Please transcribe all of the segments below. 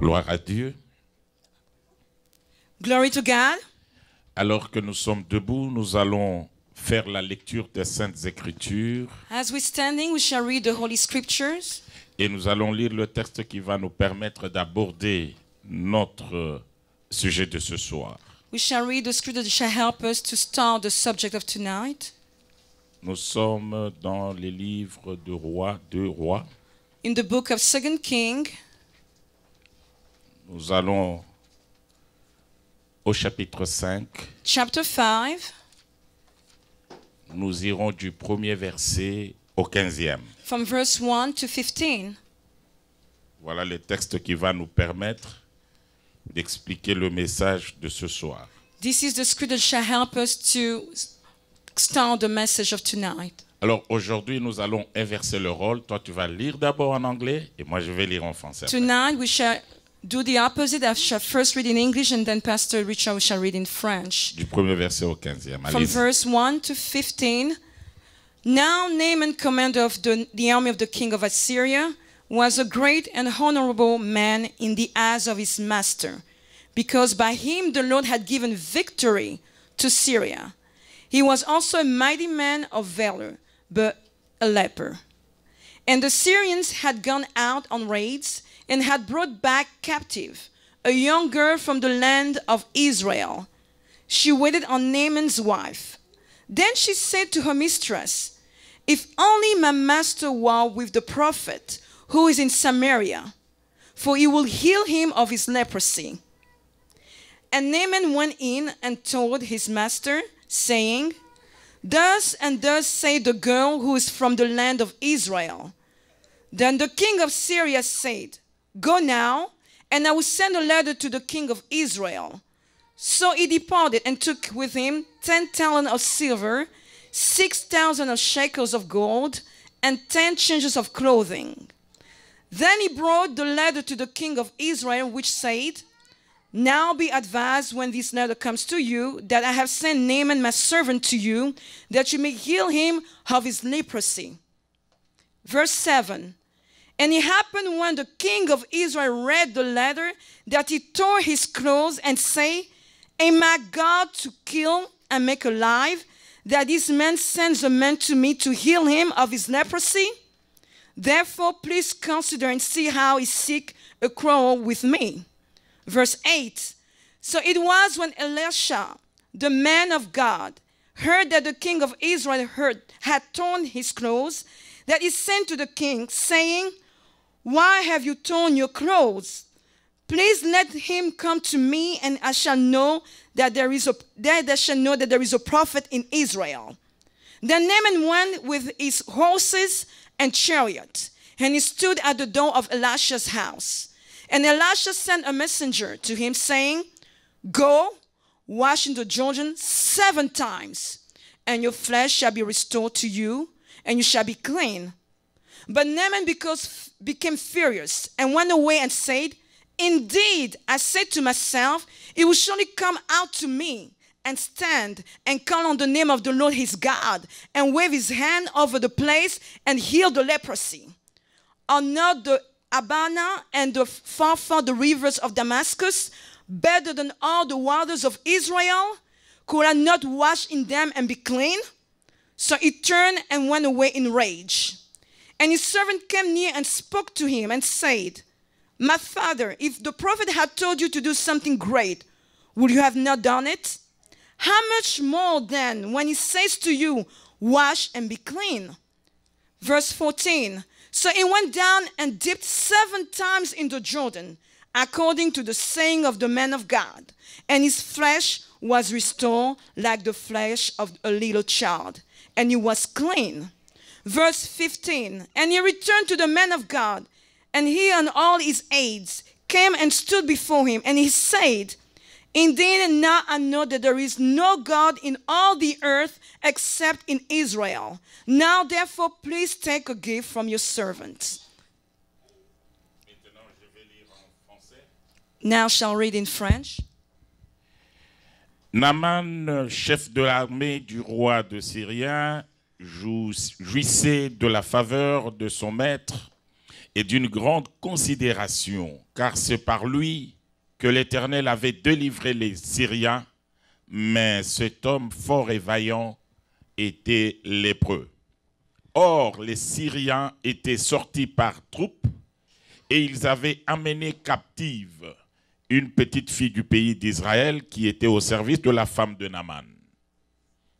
Gloire à Dieu. Glory to God. Alors que nous sommes debout, nous allons faire la lecture des Saintes Écritures. As we're standing, we shall read the Holy Scriptures. Et nous allons lire le texte qui va nous permettre d'aborder notre sujet de ce soir. We shall read the scripture that shall help us to start the subject of tonight. Nous sommes dans les livres de Rois, In the book of 2 Kings, Nous allons au chapitre 5. chapter 5, Nous irons du premier verset au 15e. from verse 1 to 15. Voilà le texte qui va nous permettre d'expliquer le message de ce soir. This is the scripture that shall help us to start the message of tonight. Alors aujourd'hui, nous allons inverser le rôle. Toi, tu vas lire d'abord en anglais et moi, je vais lire en français. Tonight we shall do the opposite. I shall first read in English and then Pastor Richard shall read in French. Du premier verset au 15e. From Allez-y. verse 1 to 15. Now Naaman, commander of the army of the king of Assyria, was a great and honorable man in the eyes of his master, because by him the Lord had given victory to Syria. He was also a mighty man of valor, but a leper. And the Syrians had gone out on raids and had brought back captive a young girl from the land of Israel. She waited on Naaman's wife. Then she said to her mistress, "If only my master were with the prophet who is in Samaria, for he will heal him of his leprosy." And Naaman went in and told his master, saying, "Thus and thus say the girl who is from the land of Israel." Then the king of Syria said, "Go now, and I will send a letter to the king of Israel." So he departed and took with him 10 talents of silver, 6,000 of shekels of gold, and 10 changes of clothing. Then he brought the letter to the king of Israel, which said, "Now be advised when this letter comes to you, that I have sent Naaman my servant to you, that you may heal him of his leprosy." Verse 7. And it happened when the king of Israel read the letter, that he tore his clothes and said, "Am I God to kill and make alive, that this man sends a man to me to heal him of his leprosy? Therefore, please consider and see how he seek a quarrel with me." Verse 8. So it was when Elisha, the man of God, heard that the king of Israel had torn his clothes, that he sent to the king, saying, "Why have you torn your clothes? Please let him come to me, and I shall know that there is a prophet in Israel." Then Naaman went with his horses and chariot, and he stood at the door of Elisha's house. And Elisha sent a messenger to him, saying, "Go, wash in the Jordan 7 times, and your flesh shall be restored to you, and you shall be clean." But Naaman became furious and went away and said, "Indeed, I said to myself, he will surely come out to me and stand and call on the name of the Lord his God and wave his hand over the place and heal the leprosy. Are not the Abana and the Pharpar, the rivers of Damascus, better than all the waters of Israel? Could I not wash in them and be clean?" So he turned and went away in rage. And his servant came near and spoke to him and said, "My father, if the prophet had told you to do something great, would you have not done it? How much more then when he says to you, 'Wash and be clean'?" Verse 14. So he went down and dipped 7 times in the Jordan, according to the saying of the man of God, and his flesh was restored like the flesh of a little child, and he was clean. Verse 15. And he returned to the man of God, and he and all his aides came and stood before him, and he said, "Indeed, now I know that there is no God in all the earth except in Israel. Now, therefore, please take a gift from your servant." Now shall read in French. Naaman, chef de l'armée du roi de Syrie, jouissait de la faveur de son maître et d'une grande considération, car c'est par lui que l'Éternel avait délivré les Syriens, mais cet homme fort et vaillant était lépreux. Or, les Syriens étaient sortis par troupes et ils avaient amené captive une petite fille du pays d'Israël qui était au service de la femme de Naaman.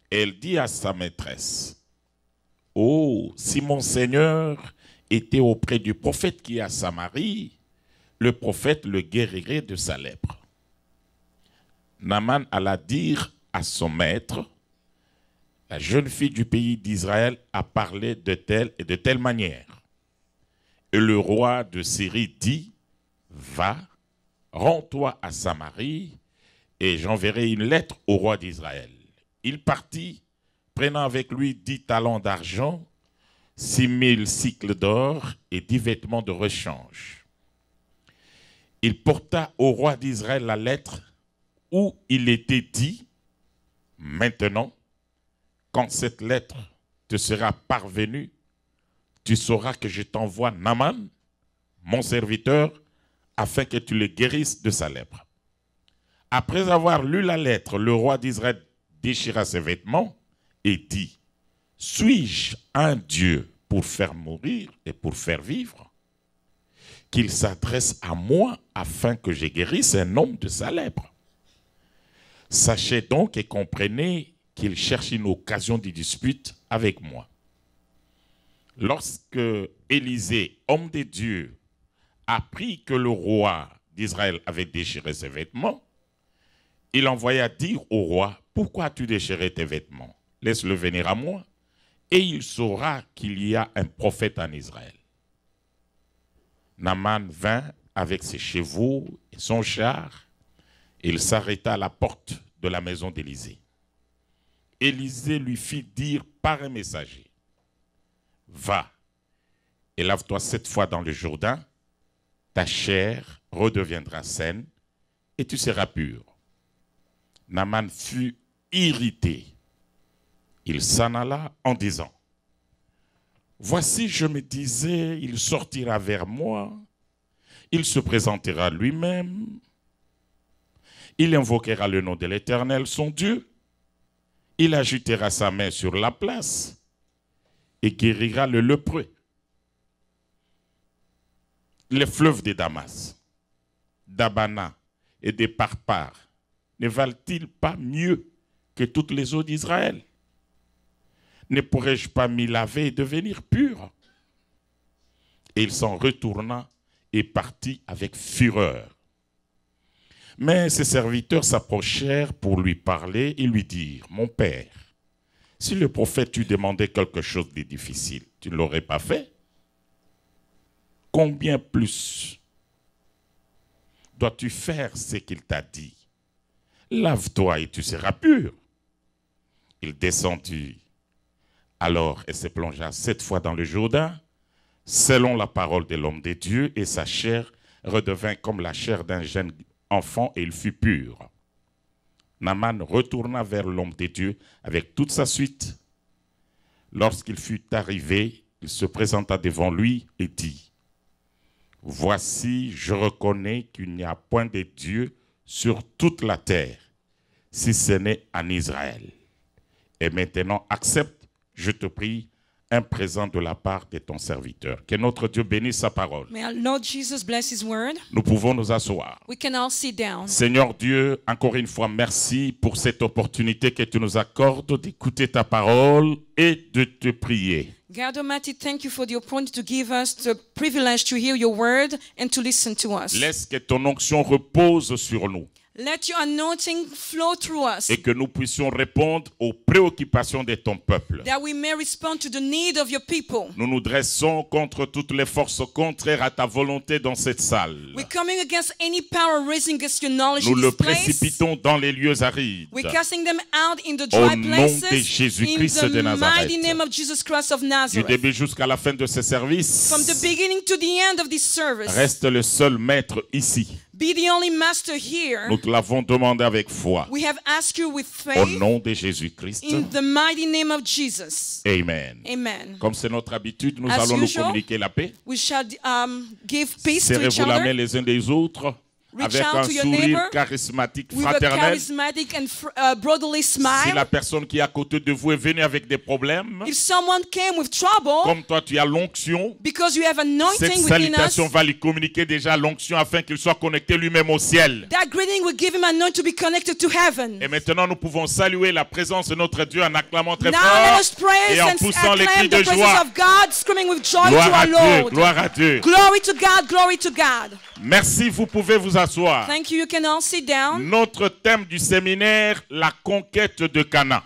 Elle dit à sa maîtresse, « Oh, si mon Seigneur était auprès du prophète qui est à Samarie, le prophète le guérirait de sa lèpre. » Naaman alla dire à son maître, « La jeune fille du pays d'Israël a parlé de telle et de telle manière. » Et le roi de Syrie dit, « Va, rends-toi à Samarie, et j'enverrai une lettre au roi d'Israël. » Il partit, prenant avec lui 10 talents d'argent, 6000 cycles d'or et 10 vêtements de rechange. Il porta au roi d'Israël la lettre où il était dit, « Maintenant, quand cette lettre te sera parvenue, tu sauras que je t'envoie Naaman, mon serviteur, afin que tu le guérisses de sa lèpre. » Après avoir lu la lettre, le roi d'Israël déchira ses vêtements et dit, « Suis-je un Dieu pour faire mourir et pour faire vivre? Qu'il s'adresse à moi afin que je guérisse un homme de sa lèpre. Sachez donc et comprenez qu'il cherche une occasion de dispute avec moi. » Lorsque Élisée, homme de Dieu, apprit que le roi d'Israël avait déchiré ses vêtements, il envoya dire au roi, « Pourquoi as-tu déchiré tes vêtements? Laisse-le venir à moi, et il saura qu'il y a un prophète en Israël. » Naaman vint avec ses chevaux et son char. Il s'arrêta à la porte de la maison d'Élisée. Élisée lui fit dire par un messager, « Va et lave-toi 7 fois dans le Jourdain, ta chair redeviendra saine et tu seras pur. » Naaman fut irrité. Il s'en alla en disant, « Voici, je me disais, il sortira vers moi, il se présentera lui-même, il invoquera le nom de l'Éternel, son Dieu, il agitera sa main sur la place et guérira le lépreux. Les fleuves de Damas, d'Abana et de Parpar ne valent-ils pas mieux que toutes les eaux d'Israël? Ne pourrais-je pas m'y laver et devenir pur? » Et il s'en retourna et partit avec fureur. Mais ses serviteurs s'approchèrent pour lui parler et lui dirent, « Mon père, si le prophète t'eût demandé quelque chose de difficile, tu ne l'aurais pas fait? Combien plus dois-tu faire ce qu'il t'a dit? Lave-toi et tu seras pur. » Il descendit alors et se plongea 7 fois dans le Jourdain, selon la parole de l'homme de Dieu, et sa chair redevint comme la chair d'un jeune enfant et il fut pur. Naaman retourna vers l'homme de Dieu avec toute sa suite. Lorsqu'il fut arrivé, il se présenta devant lui et dit, « Voici, je reconnais qu'il n'y a point de Dieu sur toute la terre, si ce n'est en Israël. Et maintenant, accepte, je te prie, un présent de la part de ton serviteur. » Que notre Dieu bénisse sa parole. May our Lord Jesus bless his word. Nous pouvons nous asseoir. We can all sit down. Seigneur Dieu, encore une fois, merci pour cette opportunité que tu nous accordes d'écouter ta parole et de te prier. God Almighty, thank you for the opportunity to give us the privilege to hear your word and to listen to us. Laisse que ton onction repose sur nous. Let your anointing flow through us, Et que nous puissions répondre aux préoccupations de ton peuple. that we may respond to the need of your people. Nous nous dressons contre toutes les forces contraires à ta volonté dans cette salle. We're coming against any power raising against your knowledge Nous in le this place. précipitons dans les lieux arides. We're casting them out in the Au dry nom places de Jésus-Christ in de the Nazareth. mighty name of Jesus Christ of Du Nazareth. début jusqu'à la fin de ce service, From the beginning to the end of this service, reste le seul maître ici. Be the only master here. Nous te l'avons demandé avec foi. We have asked you with Au faith nom de Jésus-Christ. in the mighty name of Jesus. Amen. Amen. Comme c'est notre habitude, nous As allons nous usual, communiquer la paix. We shall give peace to each Serrez-vous la main other les uns des autres Reach avec out un to your sourire neighbor charismatique, with a fraternel. charismatic and brotherly Si smile. la personne qui est à côté de vous est venue avec des problèmes, If someone came with trouble, comme toi tu as l'onction, because you have cette anointing within us, salutation va lui communiquer déjà l'onction afin qu'il soit connecté lui-même au ciel. that greeting will give him anointing to be connected to heaven. Et maintenant nous pouvons saluer la présence de notre Dieu en acclamant très Now fort let us praise et en and poussant les cris acclaim de the praises joie. of God, screaming with joy Gloire to à our Dieu, Lord. gloire à Dieu. Glory to God, glory to God. Merci, vous pouvez vous asseoir. Thank you. You can all sit down. Notre thème du séminaire, la conquête de Cana.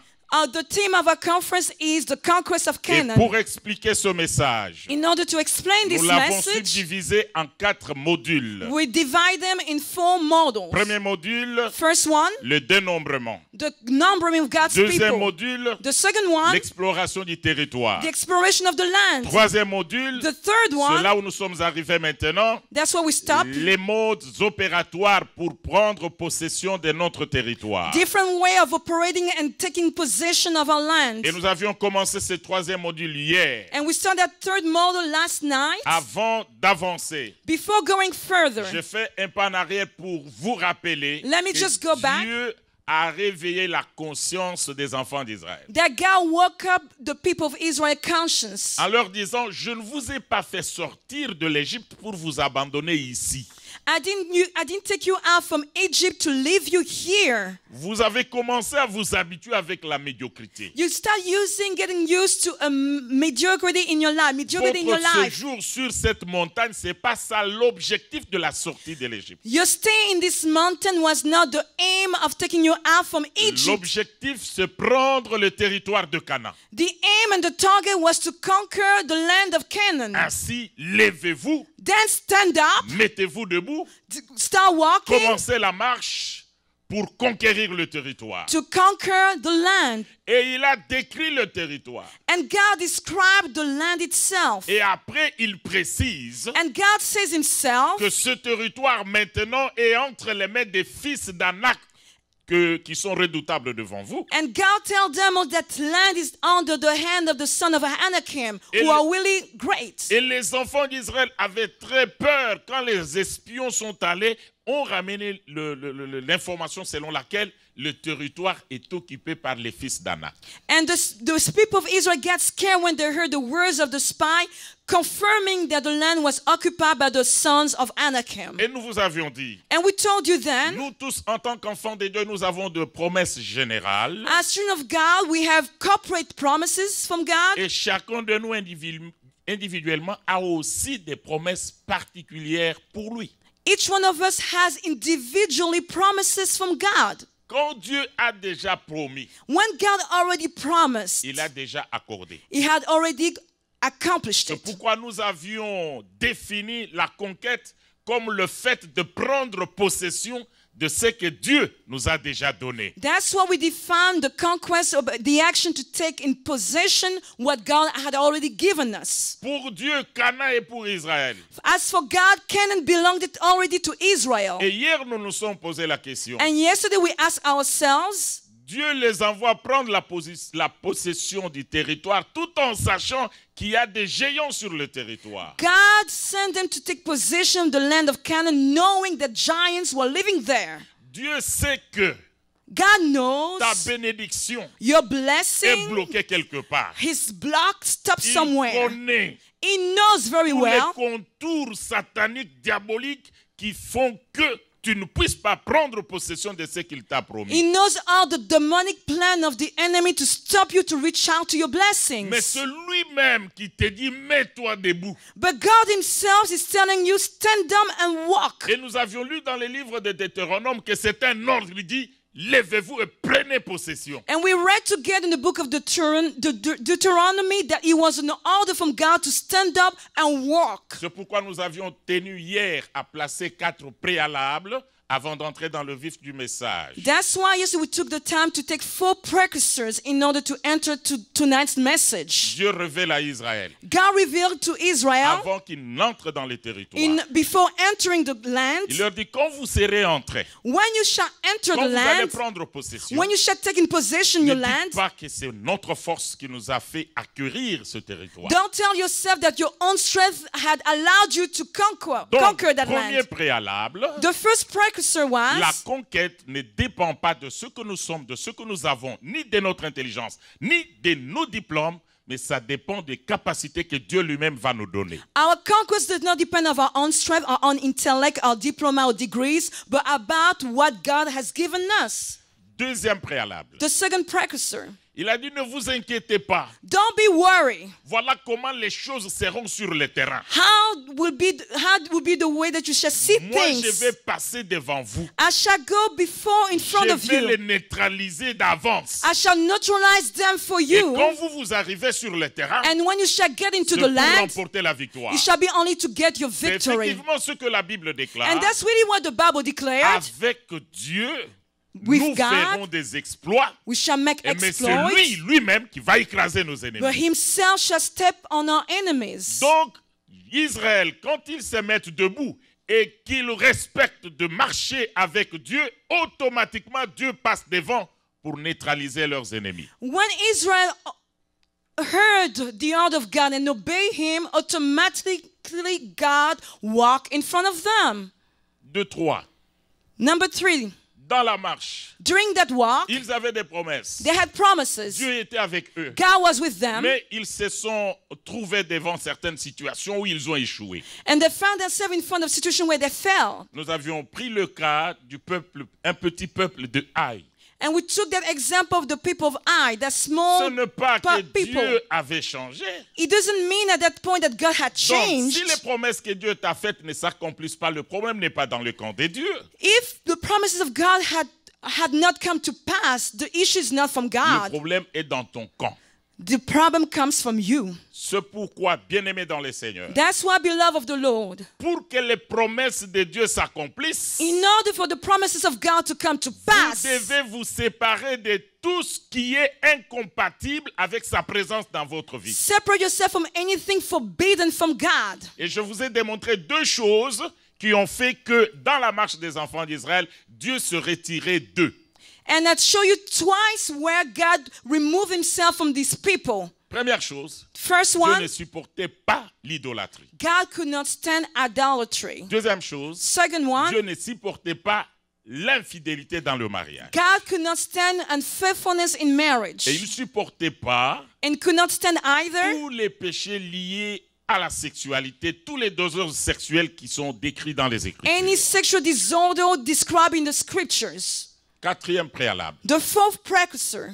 The theme of our conference is the conquest of Et Canaan. pour expliquer ce message, In order to explain this nous l'avons message, subdivisé en 4 modules. we divide them in 4 models. Premier module, First one, le dénombrement. the numbering of God's Deuxième people. module, The second one, l'exploration du territoire. the exploration of the land. Troisième module, The third c'est one, là où nous sommes arrivés maintenant, that's where we stop. les modes opératoires pour prendre possession de notre territoire. Different way of operating and taking possession of our land. Et nous avions commencé ce troisième module hier. And we started that third model last night. Avant d'avancer, Before going further, je fais un pas en arrière pour vous rappeler Let me que just go back. Dieu a réveillé la conscience des enfants d'Israël. that God woke up the people of Israel conscience. En leur disant, je ne vous ai pas fait sortir de l'Égypte pour vous abandonner ici. I didn't take you out from Egypt to leave you here. Vous avez commencé à vous habituer avec la médiocrité. You start getting used to a mediocrity in your life. Mediocrity in your Votre life. séjour sur cette montagne, c'est pas ça l'objectif de la sortie de l'Égypte. Your stay in this mountain was not the aim of taking you out from Egypt. L'objectif, c'est prendre le territoire de Canaan. The aim and the target was to conquer the land of Canaan. Ainsi, levez-vous, Then stand up, mettez-vous debout, start walking commencez la marche pour conquérir le territoire. to conquer the land. Et il a décrit le territoire. And God described the land itself. Et après, il précise And God says himself que ce territoire maintenant est entre les mains des fils d'Anak qui sont redoutables devant vous. And God tells them that land is under the hand of the son of Anakim, Et who are really great. Et les enfants d'Israël avaient très peur quand les espions sont allés, ont ramené l'information selon laquelle le territoire est occupé par les fils d'Anak. And the people of Israel got scared when they heard the words of the spy, confirming that the land was occupied by the sons of Anakim. Et nous vous avions dit, And we told you then, nous tous en tant qu'enfants de Dieu, nous avons de promesses générales. as children of God, we have corporate promises from God. Et chacun de nous individuellement a aussi des promesses particulières pour lui. Each one of us has individually promises from God. Quand Dieu a déjà promis, When God already promised, il a déjà accordé. He had already accomplished C'est it. pourquoi nous avions défini la conquête comme le fait de prendre possession de ce que Dieu nous a déjà donné. That's why we defined the conquest, of the action to take in possession what God had already given us. Pour Dieu, Canaan est pour Israël. As for God, Canaan belonged already to Israel. Et hier, nous nous sommes posé la question. And yesterday we asked ourselves, Dieu les envoie prendre la possession du territoire tout en sachant qu'il y a des géants sur le territoire. God sent them to take possession of the land of Canaan, knowing that giants were living there. Dieu sait que God knows ta bénédiction your est blessing, bloquée quelque part. His block stopped Il somewhere. connaît He knows very tous well les contours sataniques, diaboliques qui font que tu ne puisses pas prendre possession de ce qu'il t'a promis. He knows all the demonic plan of the enemy to stop you to reach out to your blessings. Mais c'est lui-même qui te dit, mets-toi debout. But God himself is telling you, stand up and walk. Et nous avions lu dans les livres de Deutéronome que c'est un ordre. Il dit, levez-vous et prenez possession. And we read together in the book of Deuteronomy that it was an order from God to stand up and walk. C'est pourquoi nous avions tenu hier à placer 4 préalables avant d'entrer dans le vif du message, That's why yesterday we took the time to take 4 precursors in order to enter to tonight's message. Dieu révèle à Israël, God revealed to Israel avant qu'il n'entre dans les territoires, before entering the land, il leur dit, quand vous serez entrés, when you shall enter quand the vous allez land, prendre possession, when you shall take in possession ne your dites land, pas que c'est notre force qui nous a fait acquérir ce territoire. don't tell yourself that your own strength had allowed you to conquer Donc, that premier land. préalable, The first precursor la was conquête ne dépend pas de ce que nous sommes, de ce que nous avons, ni de notre intelligence, ni de nos diplômes, mais ça dépend des capacités que Dieu lui-même va nous donner. our conquest does not depend on our own strength, our own intellect, our diploma, or degrees, but about what God has given us. Deuxième préalable, The second precursor. il a dit, ne vous inquiétez pas. Don't be worried. Voilà comment les choses seront sur le terrain. How will be the way that you shall see Moi, je things? vais passer devant vous. I shall go before in front Je of vais les you. neutraliser d'avance. I shall neutralize them for Et you. quand vous arrivez sur le terrain, And when you shall get into c'est the pour land, remporter la victoire. it shall be only to get your C'est victory. effectivement ce que la Bible déclare. And that's really what the Bible declared. Avec Dieu, With nous God, ferons des exploits. We shall make Et mais c'est exploits, lui-même qui va écraser nos but ennemis. himself shall step on our enemies. Donc, Israël, quand ils se mettent debout et qu'ils respectent de marcher avec Dieu, automatiquement Dieu passe devant pour neutraliser leurs ennemis. When Israel heard the word of God and obeyed him, automatically God walked in front of them. 2, 3. Number 3, Dans la marche, during that walk, ils avaient des promesses. they had promises. Dieu était avec eux. God was with them, Mais ils se sont trouvés devant certaines situations où ils ont échoué. and they found themselves in front of a situation where they fell. Nous avions pris le cas du peuple, un petit peuple de Haï. And we took that example of the people of Ai, that Ce small n'est pas que people. Dieu avait changé. It doesn't mean at that point that God had Donc, changed. si les promesses que Dieu t'a faites ne s'accomplissent pas, le problème n'est pas dans le camp de Dieu. If the promises of God had not come to pass, the issue is not from Le God. problème est dans ton camp. The problem comes from you. C'est pourquoi, bien-aimés dans le Seigneur, That's why, beloved of the Lord, pour que les promesses de Dieu s'accomplissent, in order for the promises of God to come to vous pass, devez vous séparer de tout ce qui est incompatible avec sa présence dans votre vie. separate yourself from anything forbidden from God. Et je vous ai démontré 2 choses qui ont fait que dans la marche des enfants d'Israël, Dieu se retirait d'eux. And I show you twice where God removed himself from these people. Première chose, First Dieu one, ne supportait pas l'idolâtrie. God could not stand idolatry. Deuxième chose, Second one, Dieu ne supportait pas l'infidélité dans le mariage. God could not stand unfaithfulness in marriage. Et il ne supportait pas And could not stand either tous les péchés liés à la sexualité, tous les désordres sexuels qui sont décrits dans les Écritures. any sexual disorder described in the scriptures. Quatrième préalable, The fourth precursor,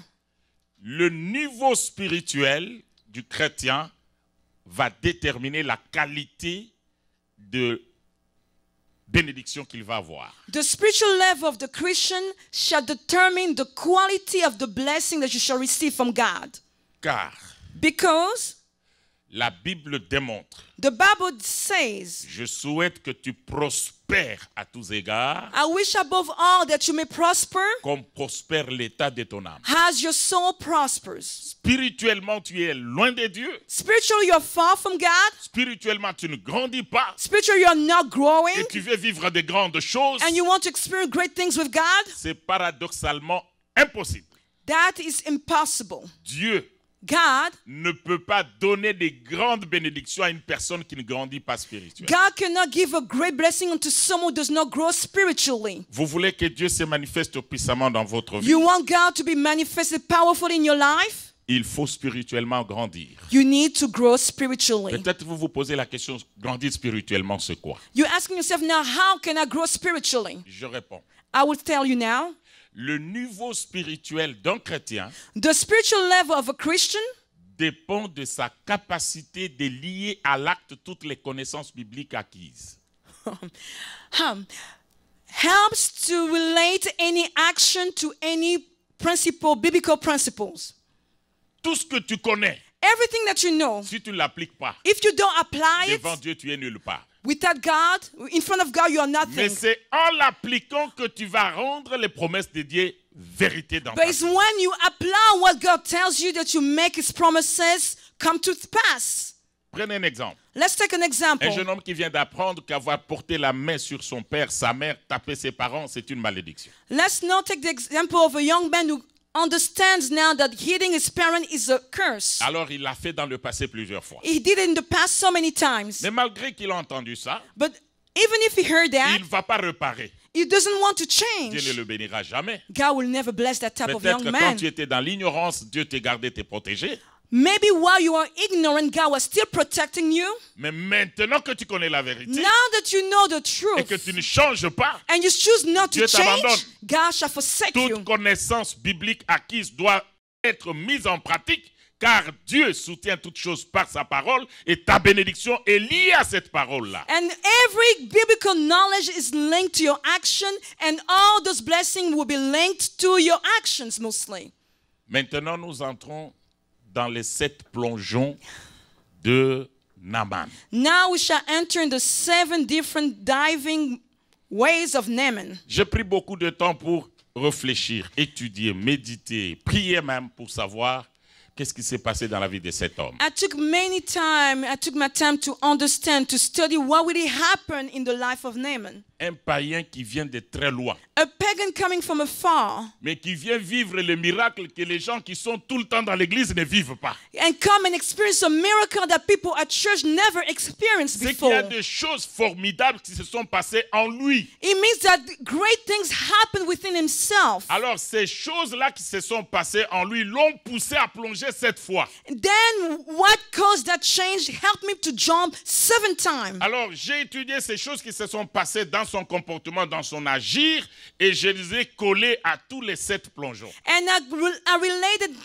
le niveau spirituel du chrétien va déterminer la qualité de bénédiction qu'il va avoir. the spiritual level of the Christian shall determine the quality of the blessing that you shall receive from God. Car Because la Bible démontre, the Bible says, je souhaite que tu prospères à tous égards, I wish above all that you may prosper comme prospère l'état de ton âme. as your soul prospers. Spirituellement, tu es loin de Dieu. Spiritually, you're far from God. Spirituellement, tu ne grandis pas. Spiritually, you're not growing. Et tu veux vivre de grandes choses. And you want to experience great things with God. C'est paradoxalement impossible. That is impossible. Dieu God ne peut pas donner des grandes bénédictions à une personne qui ne grandit pas spirituellement. God cannot give a great blessing unto someone who does not grow spiritually. Vous voulez que Dieu se manifeste puissamment dans votre vie? You want God to be manifested powerfully in your life? Il faut spirituellement grandir. You need to grow spiritually. Peut-être vous vous posez la question, grandir spirituellement, c'est quoi? You're asking yourself now, how can I grow spiritually? Je réponds. I will tell you now. Le niveau spirituel d'un chrétien The spiritual level of a Christian dépend de sa capacité de lier à l'acte toutes les connaissances bibliques acquises. helps to relate any action to any principle, biblical principles. Tout ce que tu connais, Everything that you know, si tu ne l'appliques pas, if you don't apply it, devant Dieu, tu es nulle part. Without God, in front of God, you are Mais nothing. c'est en l'appliquant que tu vas rendre les promesses de Dieu vérité dans ta But it's vie. when you apply what God tells you that you make His promises come to pass. Prenez un exemple. Let's take an example. Un jeune homme qui vient d'apprendre qu'avoir porté la main sur son père, sa mère, taper ses parents, c'est une malédiction. Let's now take the example of a young man who understands now that hitting his parent is a curse. Alors il l'a fait dans le passé plusieurs fois. He did it in the past so many times. Mais malgré qu'il a entendu ça, But even if he heard that, il ne va pas reparer. he doesn't want to Dieu change. ne le bénira jamais. God will never bless that type of Peut-être young que quand man. tu étais dans l'ignorance, Dieu t'a gardé, t'es protégé. Maybe while you are ignorant, God was still protecting you. Mais maintenant que tu connais la vérité Now that you know the et que truth tu ne changes pas, and you choose not to Dieu t'abandonne. change, God shall forsake you. toute connaissance biblique acquise doit être mise en pratique, car Dieu soutient toutes choses par sa parole et ta bénédiction est liée à cette parole-là. And every biblical knowledge is linked to your action, and all those blessings will be linked to your actions mostly. Maintenant, nous entrons dans les 7 plongeons de Naaman. Now we shall enter in the 7 different diving ways of Naaman. J'ai pris beaucoup de temps pour réfléchir, étudier, méditer, prier même pour savoir qu'est-ce qui s'est passé dans la vie de cet homme. I took my time to understand, to study what really happened in the life of Naaman. Un païen qui vient de très loin, A pagan coming from afar mais qui vient vivre les miracles que les gens qui sont tout le temps dans l'église ne vivent pas. and come and experience a miracle that people at church never experienced C'est qu'il y a before. des choses formidables qui se sont passées en lui. It means that great things happen within himself. Alors ces choses-là qui se sont passées en lui l'ont poussé à plonger 7 fois. Then what caused that change helped me to jump 7 times. Alors j'ai étudié ces choses qui se sont passées dans son comportement, dans son agir, et je les ai collées à tous les 7 plongeons. And I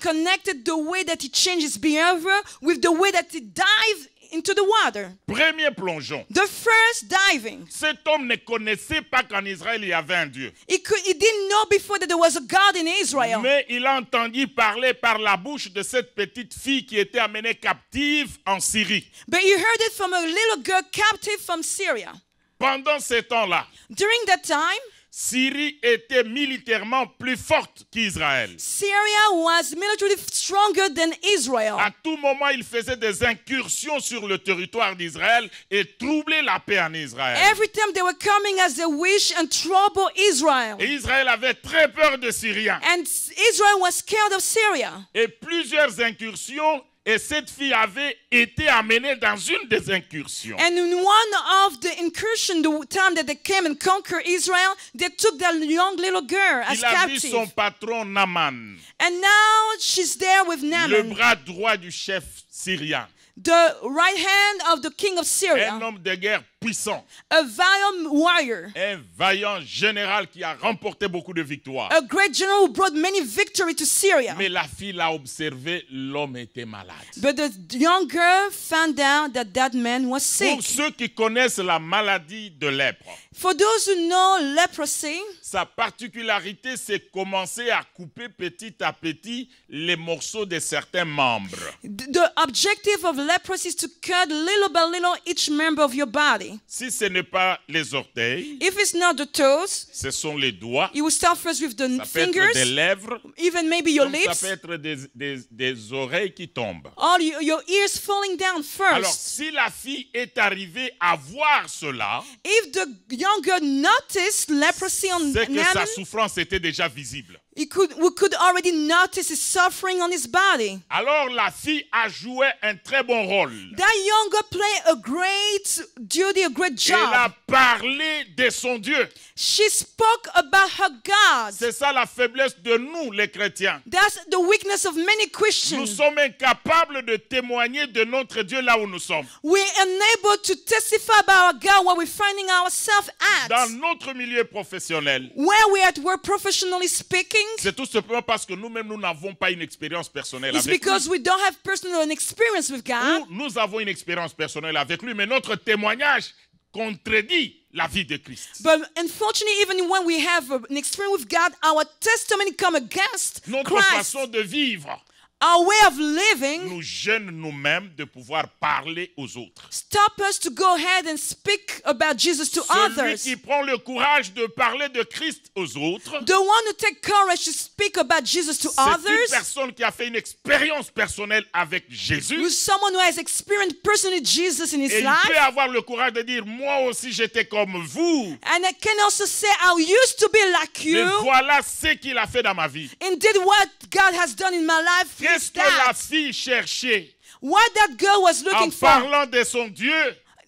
connected the way that he changed his behavior with the way that he dived into the water. Premier plongeon. The first diving. Cet homme ne connaissait pas qu'en Israël il y avait un Dieu. He didn't know before that there was a God in Israel. Mais il a entendu parler par la bouche de cette petite fille qui était amenée captive en Syrie. But he heard it from a little girl captive from Syria. Pendant ce temps-là, During that time, Syrie était militairement plus forte qu'Israël. Syria was militarily stronger than Israel. À tout moment, il faisait des incursions sur le territoire d'Israel et troublait la paix en Israël. Every time they were coming as they wish and trouble Israel. Et Israël avait très peur des Syriens. And Israel was scared of Syria. Et plusieurs incursions, et cette fille avait été amenée dans une des incursions. And in one of the incursion, the time that they came and conquered Israel, they took that young little girl as Il a vu son captive. patron Naaman, And now she's there with le Naaman, bras droit du chef syrien. the right hand of the king of Un Syria, homme de guerre puissant, a valiant warrior, un vaillant général qui a remporté beaucoup de victoires. a great general who brought many victory to Syria. Mais la fille l'a observé, l'homme était malade. But the young girl found out that that man was sick. Pour ceux qui connaissent la maladie de lèpre, For those who know leprosy, sa particularité, c'est commencer à couper petit à petit les morceaux de certains membres. the objective of leprosy is to cut little by little each member of your body. Si ce n'est pas les orteils, If it's not the toes, ce sont les doigts, you will start first with the ça peut être fingers, des lèvres, even maybe your comme ça lips, peut être des oreilles qui tombent. or your ears falling down Alors, first. si la fille est arrivée à voir cela, If the young girl noticed leprosy on c'est que sa Naaman, souffrance était déjà visible. we could already notice his suffering on his body. Alors, la fille a joué un très bon rôle. That young girl played a great duty, a great Elle a job. parlé de son Dieu. She spoke about her God. C'est ça la faiblesse de nous, les chrétiens. That's the weakness of many Nous Christians. sommes incapables de témoigner de notre Dieu là où nous sommes. We're unable to testify about our God where we're finding ourselves Dans at. notre milieu professionnel, Where we're at work, professionally speaking, c'est tout simplement parce que nous-mêmes, nous n'avons pas une expérience personnelle it's avec because lui. we don't have personal experience with God. Ou nous avons une expérience personnelle avec lui, mais notre témoignage contredit la vie de Christ. But unfortunately, even when we have an experience with God, our testimony come against Notre Christ. façon de vivre our way of living nous gêne nous-mêmes de pouvoir parler aux autres. stop us to go ahead and speak about Jesus to Celui others. qui prend le courage de parler de Christ aux autres, The one who take courage to speak about Jesus to c'est une others personne qui a fait une expérience personnelle avec with Jésus. someone who has experienced personally Jesus in his Et il life. peut avoir le courage de dire, moi aussi j'étais comme vous. And I can also say, I used to be like Mais you. voilà ce qu'il a fait dans ma vie. Indeed, what God has done in my life is Qu'est-ce que la that. fille cherchait What that girl was en looking for, parlant de son Dieu?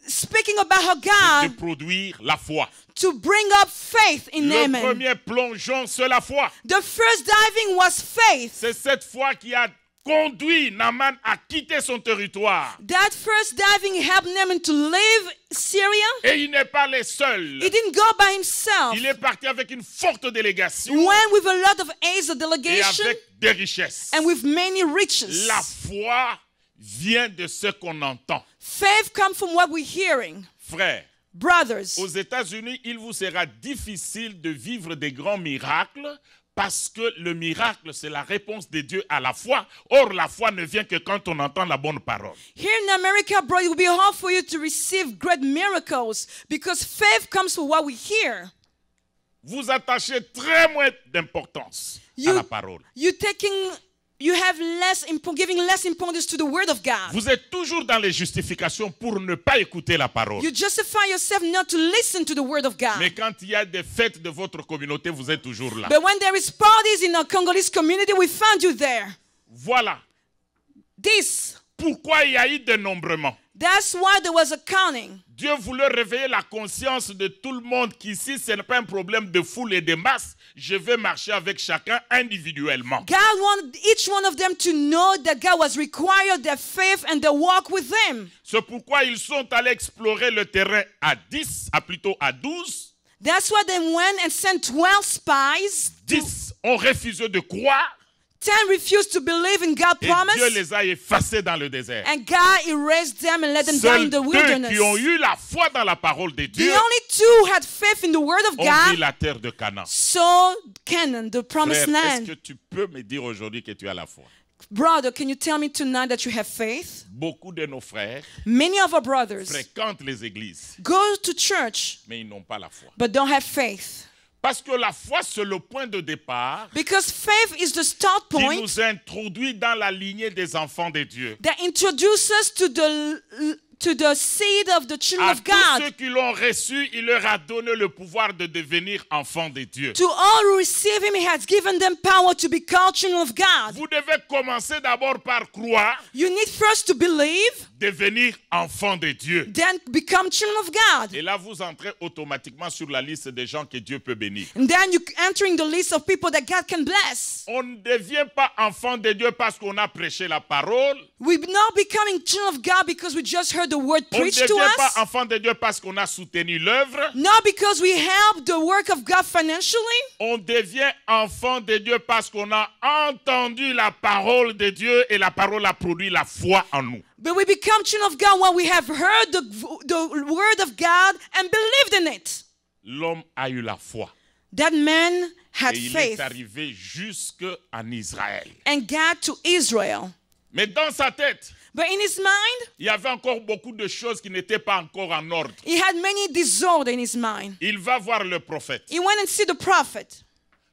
speaking about her De God, produire la foi. to bring up faith in Le Naaman. premier plongeon, c'est la foi. The first diving was faith. C'est cette foi qui a conduit Naaman à quitter son territoire. That first diving helped Naaman to leave Syria. Et il n'est pas le seul. He didn't go by himself. Il est parti avec une forte délégation Went with a lot of aids, a et delegation, avec des richesses. and with many riches. La foi vient de ce qu'on entend. Faith comes from what we're hearing. Frères, Brothers, aux États-Unis, il vous sera difficile de vivre des grands miracles parce que le miracle, c'est la réponse de Dieu à la foi. Or, la foi ne vient que quand on entend la bonne parole. here in America, bro, it will be hard for you to receive great miracles because faith comes from what we hear. Vous attachez très moins d'importance à la parole. You have giving less importance to the word of God. Vous êtes toujours dans les justifications pour ne pas écouter la parole. You justify yourself not to listen to the word of God. Mais quand il y a des fêtes de votre communauté, vous êtes toujours là. But when there is parties in our Congolese community, we find you there. Voilà. This, Pourquoi il y a eu dénombrement? that's why there was a counting. Dieu voulait réveiller la conscience de tout le monde qu'ici, ce n'est pas un problème de foule et de masse. Je vais marcher avec chacun individuellement. God wanted each one of them to know that God was required their faith and their walk with Him. C'est pourquoi ils sont allés explorer le terrain à 10, plutôt à 12. That's why they went and sent 12 spies. 10 ont refusé de croire 10 refused to believe in God's et promise. Dieu les a effacés dans le désert. And God erased them and let them die Seuls in the deux wilderness. qui ont eu la foi dans la parole de The Dieu only two had faith in the word of ont pris God. la terre de Canaan. So Canaan, the promised Frère, est-ce land. que tu peux me dire aujourd'hui que tu as la foi? Brother, can you tell me tonight that you have faith? Beaucoup de nos frères Many of our brothers fréquentent les églises, go to church mais ils n'ont pas la foi. but don't have faith. Parce que la foi, c'est le point de départ Because faith is the start qui point nous introduit dans la lignée des enfants de Dieu. that introduces us to the seed of the children À of tous ceux God. qui l'ont reçu, il leur a donné le pouvoir de devenir enfants de Dieu. To all who receive him, he has given them power to be called children of God. Vous devez commencer d'abord par croire, You need first to believe, devenir enfant de Dieu. then become children of God. Et là, vous entrez automatiquement sur la liste des gens que Dieu peut bénir. And then you entering the list of people that God can bless. On ne devient pas enfant de Dieu parce qu'on a prêché la parole. We're not becoming children of God because we just heard the word On ne preached to devient pas us. enfant de Dieu parce qu'on a soutenu l'œuvre. Not because we help the work of God financially. On devient enfant de Dieu parce qu'on a entendu la parole de Dieu et la parole a produit la foi en nous. But we become children of God when we have heard the word of God and believed in it. L'homme a eu la foi. That man had Et il faith est arrivé jusqu'en Israël. and got to Israel. Mais dans sa tête, But in his mind, il y avait encore beaucoup de choses qui n'étaient pas encore en ordre. he had many disorder in his mind. Il va voir le prophète. He went and see the prophet.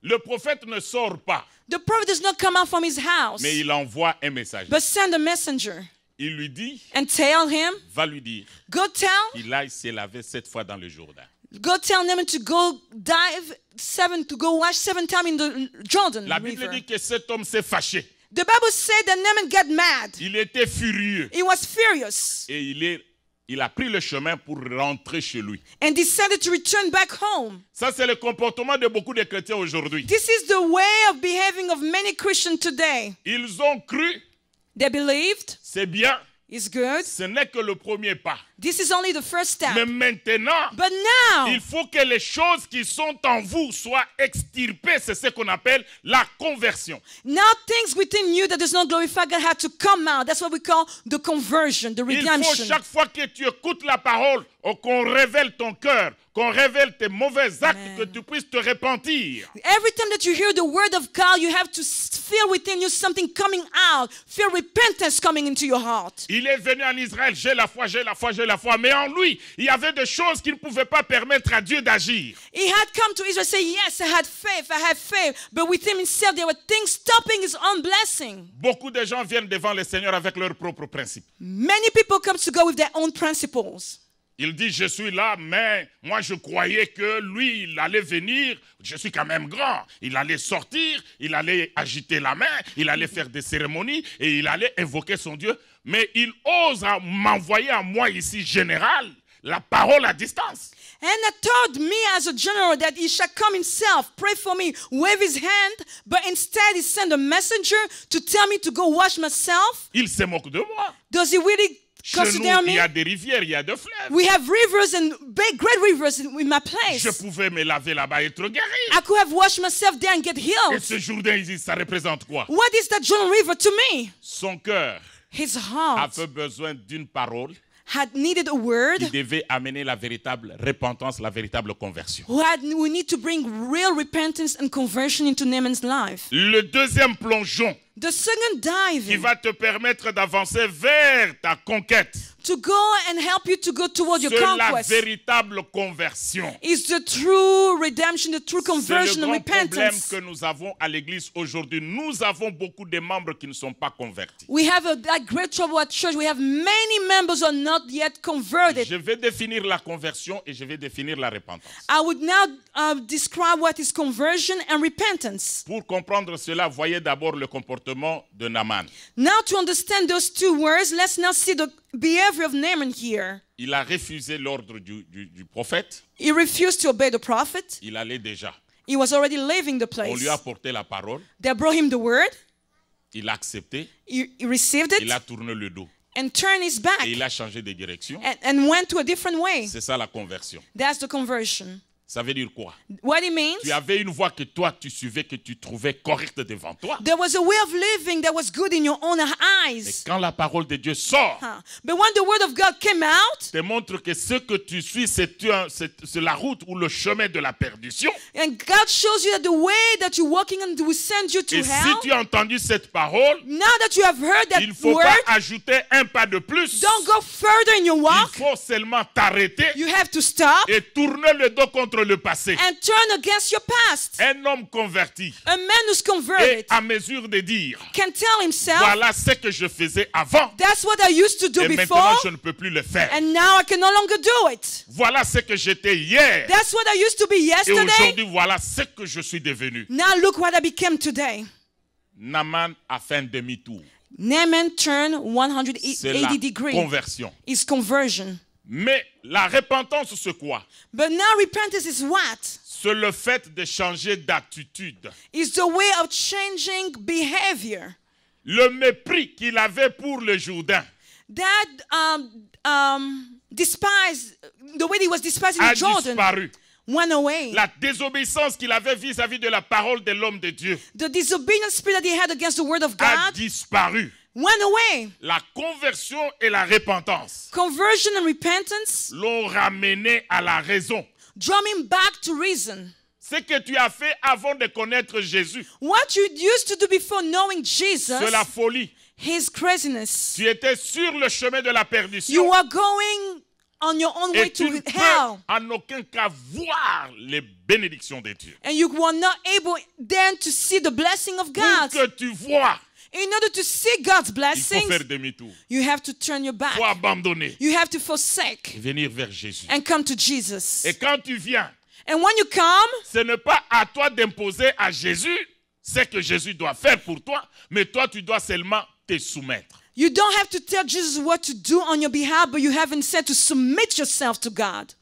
Le prophète ne sort pas, The prophet does not come out from his house, mais il envoie un messager. but send a messenger Il lui dit, and tell him, va lui dire go tell qu'il aille se laver 7 fois dans le Jourdain. Naaman to go wash 7 times in the Jordan La Bible River. dit que cet homme s'est fâché. The Bible said that Naaman got mad. Il était furieux. He was furious Et il a pris le chemin pour rentrer chez lui. and decided to return back home. Ça, c'est le comportement de beaucoup de chrétiens aujourd'hui. This is the way of behaving of many Christians today. Ils ont cru, They believed c'est bien, it's good. ce n'est que le premier pas. This is only the first step. Mais maintenant, But now, il faut que les choses qui sont en vous soient extirpées. C'est ce qu'on appelle la conversion. now things within you that does not glorify God have to come out. That's what we call the conversion, the Il faut redemption. chaque fois que tu écoutes la parole, qu'on révèle ton cœur, qu'on révèle tes mauvais actes, Amen. que tu puisses te repentir. Every time that you hear the word of God, you have to feel within you something coming out. Feel repentance coming into your heart. Il est venu en Israël, j'ai la foi, j'ai la foi, j'ai la foi. Mais en lui, il y avait des choses qui ne pouvaient pas permettre à Dieu d'agir. He had come to Israel and say, yes, I had faith. But within himself, there were things stopping his own blessing. Beaucoup de gens viennent devant le Seigneur avec leurs propres principes. Many people come to God with their own principles. Il dit, je suis là, mais moi je croyais que lui, il allait venir. Je suis quand même grand. Il allait sortir, il allait agiter la main, il allait faire des cérémonies et il allait invoquer son Dieu. Mais il ose m'envoyer à moi ici, général, la parole à distance. And I told me as a general that he shall come himself, pray for me, wave his hand, but instead he sent a messenger to tell me to go wash myself. Il se moque de moi. Does he really Chez nous, consider il me? y a des rivières, il y a des fleuves. We have rivers and big, great rivers in my place. Je pouvais me laver là-bas et être guéri. I could have washed myself there and get Et healed. ce Jourdain ici, ça représente quoi? What is that Jordan River to me? Son cœur His heart avait besoin d'une parole had needed a word. qui devait amener la véritable repentance, la véritable conversion. We need to bring real repentance and conversion into Naaman's life. Le deuxième plongeon The second qui diving va te permettre d'avancer vers ta conquête, to go and help you to go toward your c'est la conquest véritable conversion. is the true redemption, the true C'est le conversion and grand problème repentance. que nous avons à l'église aujourd'hui. Nous avons beaucoup de membres qui ne sont pas convertis. We have that great trouble at church. We have many members who are not yet converted. Je vais définir la conversion et je vais définir la repentance. I would now describe what is conversion and repentance. Pour comprendre cela, voyez d'abord le comportement de Naaman. Now to understand those two words, let's now see the behavior of Naaman here. Il a refusé l'ordre du prophète. He refused to obey the prophet. Il allait déjà. He was already leaving the On place. lui a apporté la parole. They brought him the word. Il a accepté. He received it Il a tourné le dos. and turned his back Et il a changé de direction. and went to a different way. C'est ça la conversion. That's the conversion. Ça veut dire quoi? What it means, Tu avais une voie que toi tu suivais, que tu trouvais correcte devant toi. there was a way of living that was good in your own Mais eyes. quand la parole de Dieu sort, But when the word of God came out, te montre que ce que tu suis, c'est la route ou le chemin de la perdition. and God shows you that the way that you're walking on will send you to Et si hell. tu as entendu cette parole, Now that you have heard that il ne faut word, pas ajouter un pas de plus. don't go further in your Il walk. faut seulement t'arrêter You have to stop et tourner le dos contre le passé. and turn against your past. Un homme converti A man who's est converted à mesure de dire, can tell himself, voilà ce que je faisais avant that's what I used to do et maintenant before, je ne peux plus le faire. and now I can no longer do it. Voilà ce que j'étais hier That's what I used to be et yesterday. aujourd'hui voilà ce que je suis devenu. Now look what I became today. Naaman a fait un demi-tour. Naaman turned C'est la 180 degrees. conversion. Is conversion. Mais la repentance, c'est quoi? But now repentance is what? C'est le fait de changer d'attitude. Is the way of changing behavior. Le mépris qu'il avait pour le Jourdain That despise, the way he was despising a the Jordan disparu. went away. La désobéissance qu'il avait vis-à-vis de la parole de l'homme de Dieu The disobedient spirit that he had against the word of a God disparu. went away. La conversion et la repentance Conversion and repentance l'ont ramené à la raison. draw him back to reason. Ce que tu as fait avant de connaître Jésus, What you used to do before knowing Jesus, c'est la folie. his craziness. Tu étais sur le chemin de la perdition You are going on your own way et tu to ne peux hell. en aucun cas voir les bénédictions de Dieu. And you were not able then to see the blessing of Pour God. que tu vois, In order to see God's il faut blessings, faire demi-tour. you have to turn your Il back. faut abandonner You have to et forsake venir vers Jésus. and come to Jesus. Et quand tu viens, And when you come, ce n'est pas à toi d'imposer à Jésus ce que Jésus doit faire pour toi, mais toi, tu dois seulement te soumettre. you don't have to tell Jesus what to do on your behalf, but you have instead to submit yourself to God.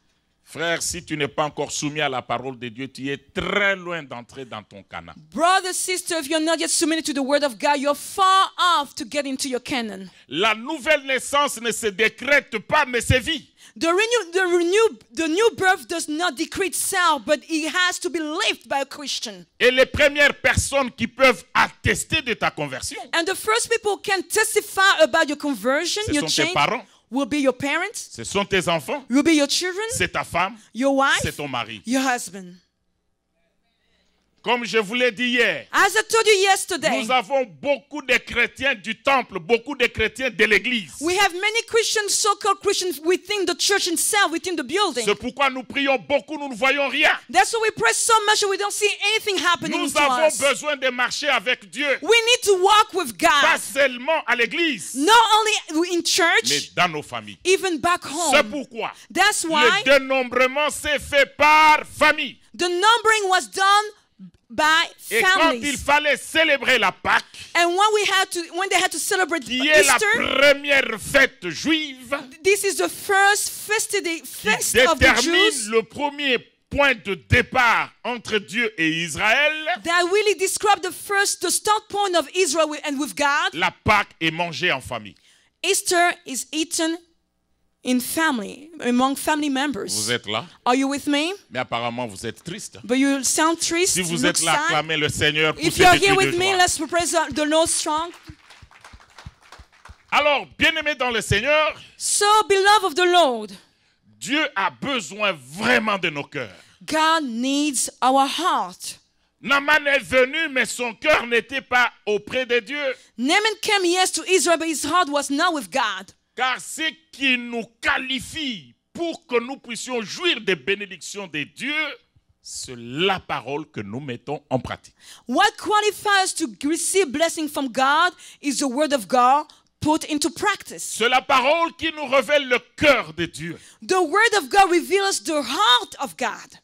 Frère, si tu n'es pas encore soumis à la parole de Dieu, tu es très loin d'entrer dans ton Canaan. Brother, sister, if you're not yet submitted to the word of God, you're far off to get into your canon. La nouvelle naissance ne se décrète pas, mais c'est vie. The new birth does not decree itself, but it has to be lived by a Christian. Et les premières personnes qui peuvent attester de ta conversion, And the first people who can testify about your conversion, ce your sont tes change, parents, will be your parents, ce sont tes enfants, will be your children, c'est ta femme, your c'est wife, ton mari. your husband. Comme je vous l'ai dit hier, As I told you yesterday, nous avons beaucoup de chrétiens du temple, beaucoup de chrétiens de l'église. we have many Christians, so-called Christians, within the church itself, within the building. C'est pourquoi nous prions beaucoup, nous ne voyons rien. That's why we pray so much and we don't see anything happening Nous to avons us. besoin de marcher avec Dieu, We need to walk with pas God, seulement à l'église, not only in mais church, dans nos familles. even back C'est home. pourquoi That's why le dénombrement s'est fait par famille. the numbering was done by Et quand il families. fallait célébrer la Pâque, And when they had to celebrate qui est la Easter, première fête juive, this is the first festivity, qui feast of the détermine Jews le premier point de départ entre Dieu et Israël, that really describe the start point of Israel and with God. la Pâque est mangée en famille. Easter is eaten in family, among family members. Vous êtes là, Are you with me? mais apparemment vous êtes triste. But you sound triste. Si vous look êtes là, sad. acclamez le Seigneur pour If ses you're cris here de with me, joie. let's praise the Lord strong. Alors, bien-aimés dans le Seigneur, So, beloved of the Lord, Dieu a besoin vraiment de nos cœurs. God needs our heart. Naaman est venu, mais son cœur n'était pas auprès de Dieu. Naaman came, yes, to Israel, but his heart was not with God. Car ce qui nous qualifie pour que nous puissions jouir des bénédictions de Dieu, c'est la parole que nous mettons en pratique. What qualifies us to receive blessing from God is the word of God put into practice. C'est la parole qui nous révèle le cœur de Dieu. The word of God reveals the heart of God.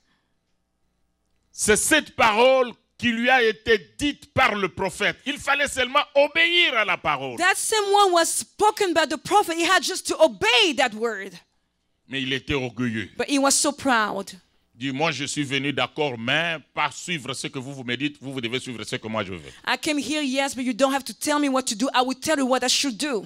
C'est cette parole qui lui a été dite par le prophète. Il fallait seulement obéir à la parole. That same one was spoken by the prophet. He had just to obey that word. Mais il était orgueilleux. But he was so proud. Il dit, moi je suis venu d'accord, mais pas suivre ce que vous me dites. Vous devez suivre ce que moi je veux. I came here, yes, but you don't have to tell me what to do. I will tell you what I should do.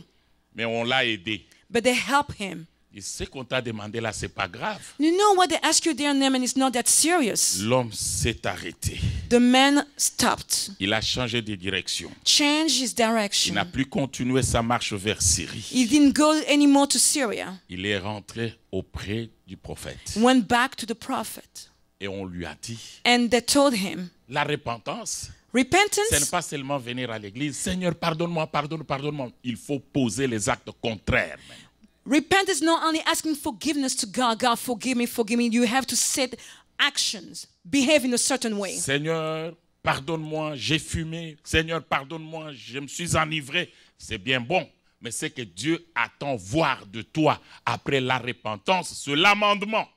Mais on l'a aidé. But they help him. Et ce qu'on t'a demandé là, c'est pas grave. You know what they ask you there, Naaman, is not that serious. L'homme s'est arrêté. The man stopped, Il a changé de direction. changed his Il direction. n'a plus continué sa marche vers Syrie. He didn't go anymore to Syria. Il est rentré auprès du prophète. Went back to the prophet. Et on lui a dit, And they told him, la repentance, ce repentance n'est pas seulement venir à l'église. Seigneur, pardonne-moi, pardonne-moi. Il faut poser les actes contraires. Même. Repentance is not only asking forgiveness to God. God, forgive me, forgive me. You have to set actions, behave in a certain way. Seigneur, pardonne-moi, j'ai fumé. Seigneur, pardonne-moi, je me suis enivré. C'est bien bon. Mais ce que Dieu attend voir de toi après la repentance, c'est l'amendement.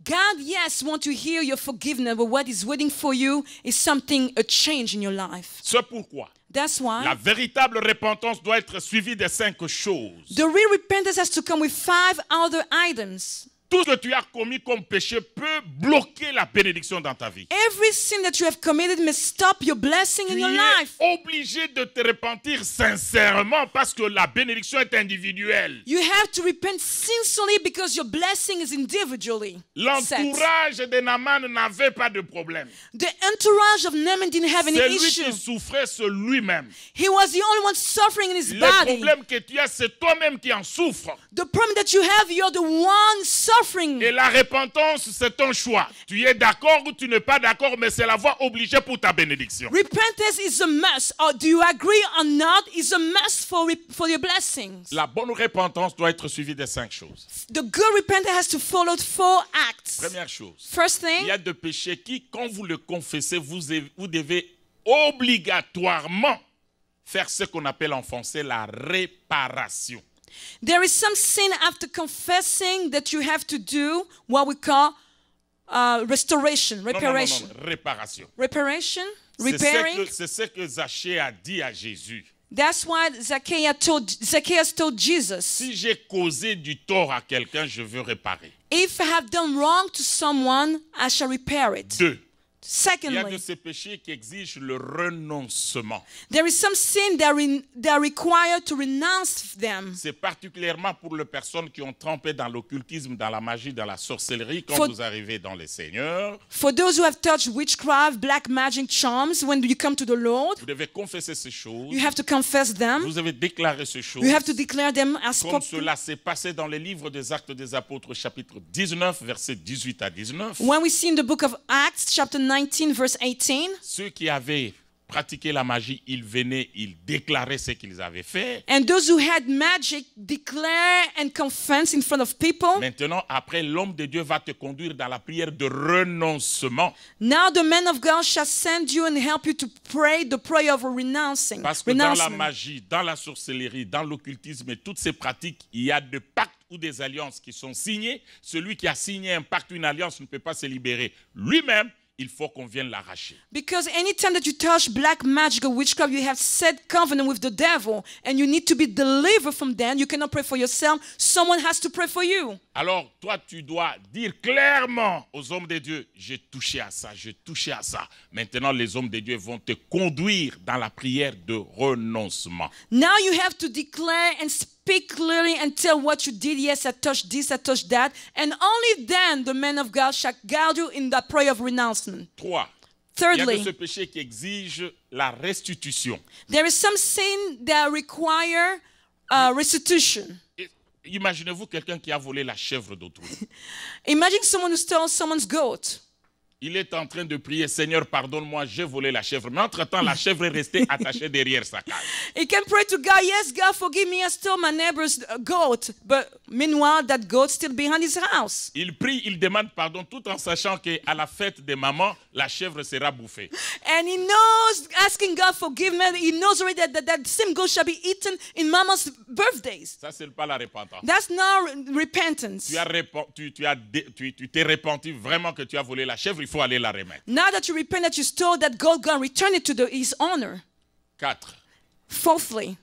God, yes, want to hear your forgiveness, but what is waiting for you is something, a change in your life. C'est pourquoi That's la why véritable repentance doit être suivie de 5 choses. the real repentance has to come with 5 other items. Tout ce que tu as commis comme péché peut bloquer la bénédiction dans ta vie. Every sin that you have committed may stop your blessing in Tu your es life. obligé de te repentir sincèrement parce que la bénédiction est individuelle. You have to repent sincerely because your blessing is individually set. L'entourage de Naaman n'avait pas de problème. The entourage of Naaman didn't have any C'est lui issue. qui souffrait, c'est lui-même. He was the only one suffering in his Le body. problème que tu as, c'est toi-même qui en souffres. The problem that you have, you're the one suffering. Et la repentance, c'est ton choix. Tu es d'accord ou tu n'es pas d'accord, mais c'est la voie obligée pour ta bénédiction. Repentance is a must. Or do you agree or not? Is a must for your blessings. La bonne repentance doit être suivie de 5 choses. The good repentance has to follow 4 acts. Première chose, First il y thing, a des péchés qui, quand vous le confessez, vous devez obligatoirement faire ce qu'on appelle en français la réparation. there is some sin after confessing that you have to do what we call restoration, reparation. Non, réparation. Reparation, C'est repairing. ce que Zachée a dit à Jésus. That's why Zacchaeus told Jesus, Si j'ai causé du tort à quelqu'un, je veux réparer. If I have done wrong to someone, I shall repair it. 2. Il y a de Secondly, ces péchés qui exigent le renoncement. there is some sin that are required to renounce them. C'est particulièrement pour les personnes qui ont trempé dans l'occultisme, dans la magie, dans la sorcellerie. Quand For- vous arrivez dans les seigneurs, For those who have touched witchcraft, black magic, charms, when you come to the Lord, vous devez confesser ces choses. you have to confess them. Vous devez déclarer ces choses. You have to declare them as Comme spoken. cela s'est passé dans les livres des Actes des Apôtres, chapitre 19, versets 18 à 19. When we see in the book of Acts, chapter 19, verse 18, Ceux qui avaient pratiqué la magie, ils venaient, ils déclaraient ce qu'ils avaient fait. and those who had magic declare and confess in front of people. Maintenant, après, l'homme de Dieu va te conduire dans la prière de renoncement. Now the man of God shall send you and help you to pray the prayer of renouncing. Parce que dans la renouncement. magie, dans la sorcellerie, dans l'occultisme et toutes ces pratiques, il y a des pactes ou des alliances qui sont signées. Celui qui a signé un pacte ou une alliance ne peut pas se libérer lui-même. Il faut qu'on vienne l'arracher. Because anytime that you touch black magic or witchcraft, you have set covenant with the devil and you need to be delivered from them. You cannot pray for yourself. Someone has to pray for you. Alors, toi, tu dois dire clairement aux hommes de Dieu, j'ai touché à ça, j'ai touché à ça. Maintenant, les hommes de Dieu vont te conduire dans la prière de renoncement. Now you have to declare and speak clearly and tell what you did. Yes, I touched this, I touched that. And only then the man of God shall guide you in the prayer of renouncement. 3. Il y a de Thirdly, ce péché qui exige la restitution. there is some sin that require restitution. Et imaginez-vous quelqu'un qui a volé la chèvre d'autrui. Imagine someone who stole someone's goat. Il est en train de prier, Seigneur, pardonne-moi, j'ai volé la chèvre. Mais entre-temps, la chèvre est restée attachée derrière sa cage. He can pray to God, yes, God, forgive me, I stole my neighbor's goat. But meanwhile, that goat's still behind his house. Il prie, il demande pardon, tout en sachant qu'à la fête des mamans, la chèvre sera bouffée. And he knows, asking God forgiveness, he knows already that same goat shall be eaten in mama's birthdays. Ça, c'est pas la repentance. That's not repentance. Tu t'es repenti vraiment que tu as volé la chèvre, il faut aller la remettre. Now that you repent that you stole that goat, God, return it to his owner. 4. Fourthly,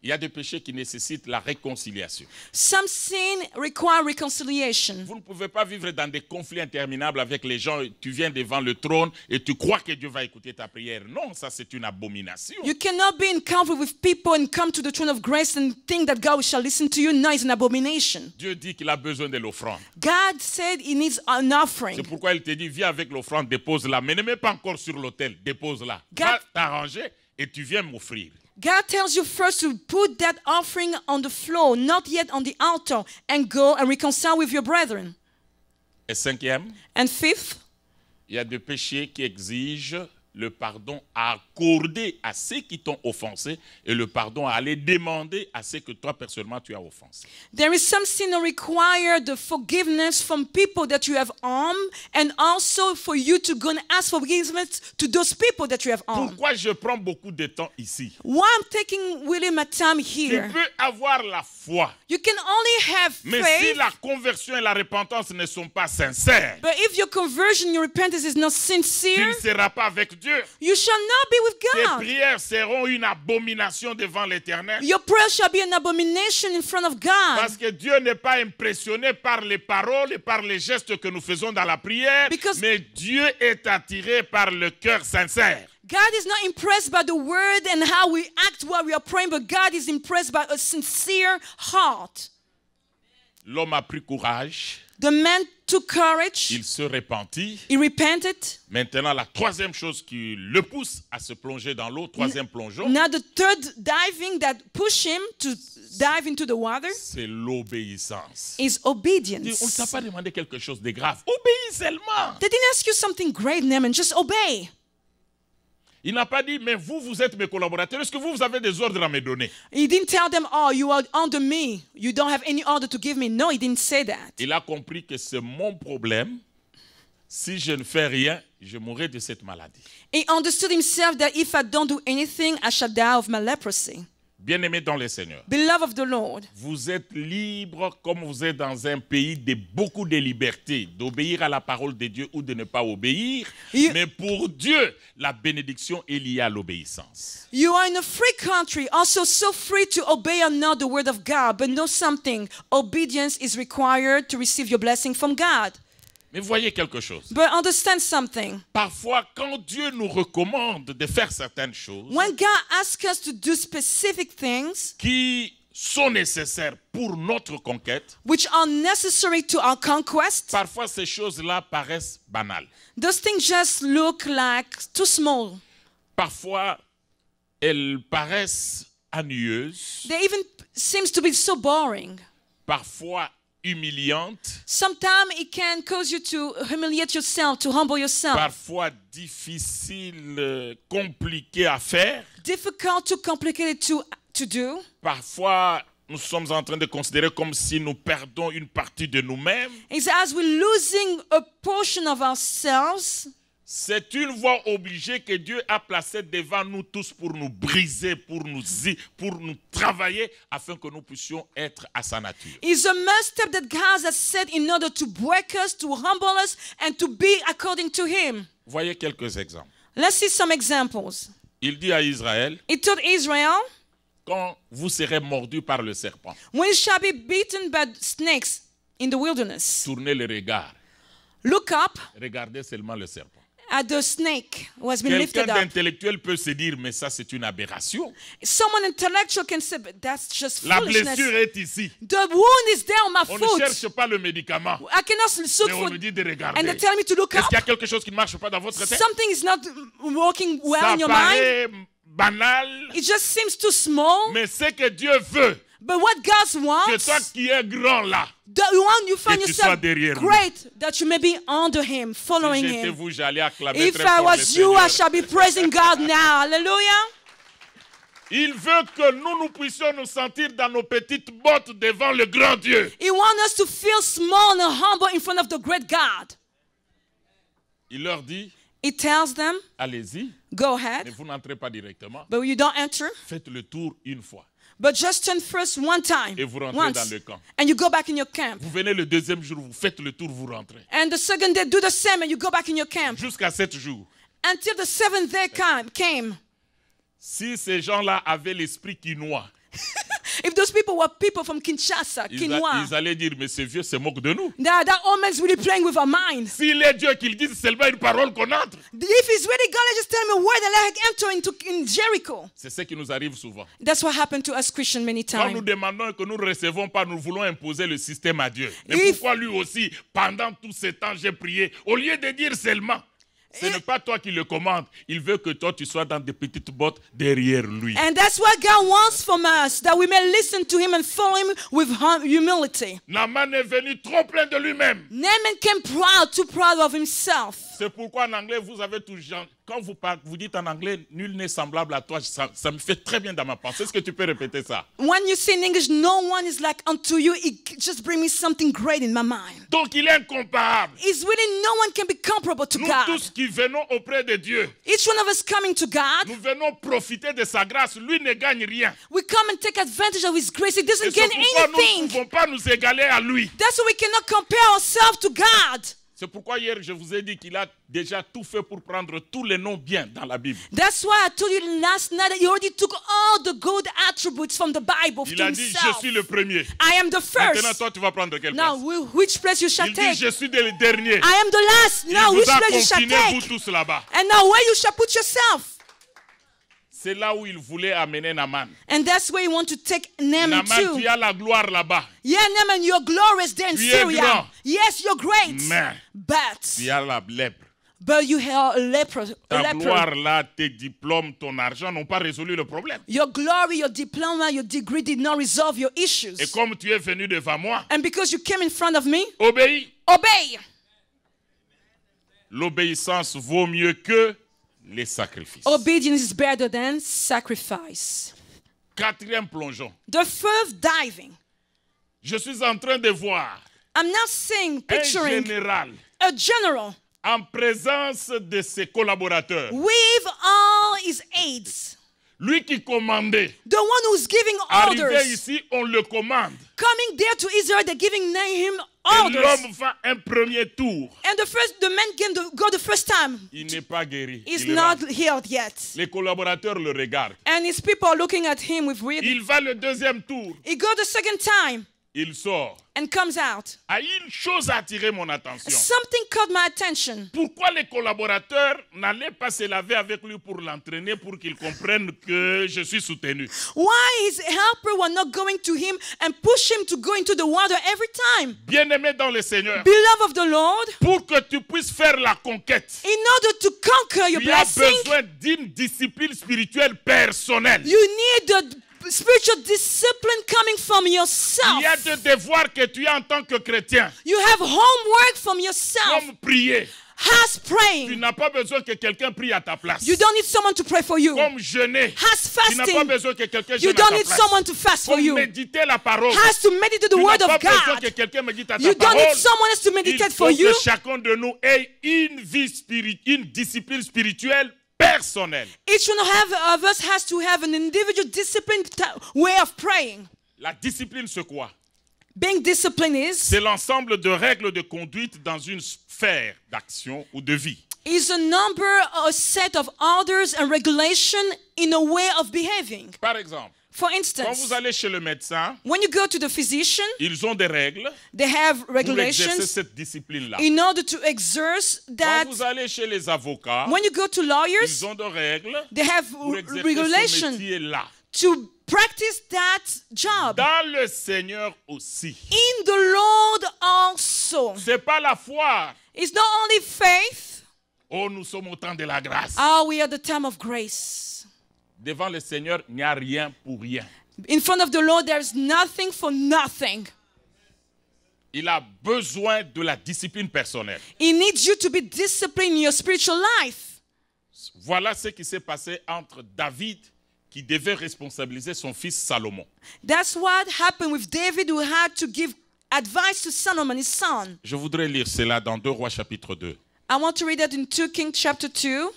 Il y a des péchés qui nécessitent la réconciliation. some sin require reconciliation. Vous ne pouvez pas vivre dans des conflits interminables avec les gens. Tu viens devant le trône et tu crois que Dieu va écouter ta prière. Non, ça c'est une abomination. You cannot be in conflict with people and come to the throne of grace and think that God shall listen to you. No, it's an abomination. Dieu dit qu'il a besoin de l'offrande. God said he needs an offering. C'est pourquoi il te dit, viens avec l'offrande, dépose-la. Mais ne mets pas encore sur l'autel, dépose-la. God- Va t'arranger et tu viens m'offrir. God tells you first to put that offering on the floor, not yet on the altar, and go and reconcile with your brethren. Et 5e, And fifth, il y a des péchés qui exigent le pardon à accorder à ceux qui t'ont offensé et le pardon à aller demander à ceux que toi personnellement tu as offensé. there is some sin that require the forgiveness from people that you have harmed, and also for you to go and ask forgiveness to those people that you have harmed. Pourquoi je prends beaucoup de temps ici? Why I'm taking really my time Tu here? peux avoir la foi, You can only have mais si faith, la conversion et la repentance ne sont pas sincères, but if your conversion, your repentance is not tu ne sincere, seras pas avec Dieu. you shall not be with Tes God. prières seront une abomination devant l'Éternel. Your prayer shall be an abomination in front of God. Parce que Dieu n'est pas impressionné par les paroles et par les gestes que nous faisons dans la prière, Because- mais Dieu est attiré par le cœur sincère. God is not impressed by the word and how we act while we are praying, but God is impressed by a sincere heart. L'homme a pris courage, The man took courage. il se repentit. He repented. Maintenant, la troisième chose qui le pousse à se plonger dans l'eau, troisième plongeon, Now the third diving that pushed him to dive into the water c'est l'obéissance. is On ne obedience. t'a pas demandé quelque chose de grave. Obéis seulement. They didn't ask you something great, Naaman. Just obey. Il n'a pas dit, mais vous êtes mes collaborateurs. Est-ce que vous avez des ordres à me donner? He didn't tell them, oh, you are under me. You don't have any order to give me. No, he didn't say that. Il a compris que c'est mon problème. Si je ne fais rien, je mourrai de cette maladie. He understood himself that if I don't do anything, I shall die of my leprosy. Bien-aimés dans le Seigneur, beloved of the Lord, vous êtes libres comme vous êtes dans un pays de beaucoup de liberté, d'obéir à la parole de Dieu ou de ne pas obéir. Mais pour Dieu, la bénédiction est liée à l'obéissance. you are in a free country, also so free to obey or not the word of God, but know something, obedience is required to receive your blessing from God. Mais voyez quelque chose. But understand something. Parfois, quand Dieu nous recommande de faire certaines choses When God asks us to do specific things qui sont nécessaires pour notre conquête, which are necessary to our conquest, parfois ces choses-là paraissent banales. those things just look like too small. Parfois, elles paraissent ennuyeuses, They even seems to be so boring. parfois humiliantes, Sometimes it can cause you to humiliate yourself, to humble yourself. parfois difficiles, compliquées à faire. Difficult, too complicated to do. Parfois, nous sommes en train de considérer comme si nous perdons une partie de nous-mêmes. It's as we're losing a portion of ourselves. C'est une voie obligée que Dieu a placée devant nous tous pour nous briser, pour nous travailler, afin que nous puissions être à sa nature. It's a must step that God has set in order to break us, to humble us, and to be according to Him. Voyez quelques exemples. Let's see some examples. Il dit à Israël, He told Israel, quand vous serez mordus par le serpent, when you shall be beaten by snakes in the wilderness, tournez le regard. look up Regardez seulement le serpent. at the snake who has been Quelqu'un lifted up. d'intellectuel peut se dire, mais ça c'est une aberration. Someone intellectual can say, but that's just La foolishness. blessure est ici. The wound is there on my On ne foot. cherche pas le médicament, I cannot look mais on for, nous dit de regarder. and they tell me to look Est-ce up. qu'il y a quelque chose qui ne marche pas dans votre tête? Something is not working well Ça in your mind. paraît banal, It just seems too small. mais ce que Dieu veut, But what God que wants, toi qui es grand là, the one you find que tu sois yourself derrière lui. great, that you may be under Him, following si j'étais Him. vous, j'allais acclamer If très I fort le was you, I Seigneur. shall be praising God now. Hallelujah. Il veut que nous puissions nous sentir dans nos petites bottes devant le grand Dieu. He wants us to feel small and humble in front of the great God. Il leur dit, He tells them, allez-y, go mais ahead, vous n'entrez pas directement. but you don't enter. Faites le tour une fois. But just turn first one time, Et vous rentrez once, dans le camp. and you go back in your camp. Vous venez le deuxième jour, vous faites le tour, vous rentrez. And the second day, do the same, and you go back in your camp. Jusqu'à 7 jours. Until the seventh day came. Si ces gens-là avaient l'esprit quinois, If those people were people from Kinshasa, Quinoa, ils allaient dire, mais ce vieux se moque de nous. that old man's really playing with our mind. S'il est Dieu, qu'il dise seulement une parole qu'on entre. If he's really God, just tell me where the leg enter in Jericho. C'est ce qui nous arrive souvent. That's what happened to us Christians many Quand nous times. demandons et que nous ne recevons pas, nous voulons imposer le système à Dieu. Mais If- pourquoi lui aussi, pendant tout ce temps, j'ai prié, au lieu de dire seulement, ce n'est pas toi qui le commande, il veut que toi tu sois dans des petites bottes derrière lui. And that's what God wants from us, that we may listen to him and follow him with humility. Naaman est venu trop plein de lui-même. Naaman came proud, too proud of himself. C'est pourquoi en anglais, vous avez toujours, quand vous dites en anglais, nul n'est semblable à toi, ça me fait très bien dans ma pensée. Est-ce que tu peux répéter ça? When you say in English, no one is like unto you, it just brings me something great in my mind. Donc il est incomparable. It's really no one can be comparable to Nous God. tous qui venons auprès de Dieu, Each one of us coming to God, nous venons profiter de sa grâce. Lui ne gagne rien. we come and take advantage of his grace. He Et doesn't c'est gain pourquoi nous ne anything. pouvons pas nous égaler à lui. That's why we cannot compare ourselves to God. C'est pourquoi hier je vous ai dit qu'il a déjà tout fait pour prendre tous les noms bien dans la Bible. That's why I told you last night that he already took all the good attributes from the Bible Il to a dit, je himself. suis le premier. I am the Maintenant, first. toi, tu vas prendre quelle Now, place? which place you shall Il dit, take? je suis le dernier. I am the last. Il Now, vous which a place you shall confiné, vous take? tous là-bas. And now, where you shall put yourself? C'est là où il voulait amener Naaman. And that's where you want to take Naaman Naaman, to. tu as la gloire là-bas. Yeah, Naaman, you're glorious there in Tu es Syria. grand. Yes, you're great. Mais But tu as la lèpre. you have a leper. Ta gloire là, tes diplômes, ton argent n'ont pas résolu le problème. Your glory, your diploma, your degree did not resolve your issues. Et comme tu es venu devant moi, And because you came in front of me, obéis. obey. L'obéissance vaut mieux que les sacrifices. Obedience is better than sacrifice. Quatrième plongeon. The first diving. Je suis en train de voir I'm not saying, un picturing général a general en présence de ses collaborateurs. with all his aides. Lui qui commandait. The one who's giving Arrivé orders. ici, on le commande. Coming there to Israel, they're giving him Et orders. l'homme va un premier tour. And the man came to go the first time. Il n'est pas guéri. He's Il not rentre. healed yet. Les collaborateurs le regardent. And his people are looking at him with weird. Il va le deuxième tour. He goes the second time Il sort. and comes out. A une chose a attiré mon attention. Something caught my attention. Pourquoi les collaborateurs n'allaient pas se laver avec lui pour l'entraîner, pour qu'il comprenne que je suis soutenu? Why his helper were not going to him and push him to go into the water every time? Bien-aimé dans le Seigneur, Beloved of the Lord, pour que tu puisses faire la conquête, in order to conquer your tu as blessing, besoin d'une discipline spirituelle personnelle. you need the spiritual discipline coming from yourself. Il y a des devoirs que tu as en tant que chrétien, You have homework from yourself. comme prier. Has Tu praying. n'as pas besoin que quelqu'un prie à ta place. You don't need someone to pray for you. Comme jeûner. Has Tu n'as pas fasting. besoin que quelqu'un You jeûne à don't ta need place. someone to fast for Comme you. méditer la parole. Has to meditate the Tu n'as word pas of besoin que God. quelqu'un médite à ta You don't parole. need someone else to Il meditate faut for you. que chacun de nous ait une vie une discipline spirituelle personnelle. Each one of us has to have an individual disciplined way of praying. La discipline, c'est quoi? Being disciplined C'est l'ensemble de règles de conduite dans une sphère d'action ou de vie. is a number, a set of orders and regulation in a way of behaving. Par exemple, For quand instance, vous allez chez le médecin, when you go to the physician, ils ont des règles they have pour exercer regulations cette discipline-là. in order to exert that. Quand vous allez chez les avocats, When you go to lawyers, ils ont des règles they have pour exercer ce regulation métier-là. to practice that job. Dans le Seigneur aussi. In the Lord also. C'est pas la foi. It's not only faith. Oh, nous sommes au temps de la grâce. Oh, we are the time of grace. Devant le Seigneur, il n'y a rien pour rien. In front of the Lord, there is nothing for nothing. Il a besoin de la discipline personnelle. He needs you to be disciplined in your spiritual life. Voilà ce qui s'est passé entre David, qui devait responsabiliser son fils Salomon. That's what happened with David, who had to give advice to Solomon, his son. Je voudrais lire cela dans 2 Rois chapitre 2. I want to read that in 2 Kings chapter 2.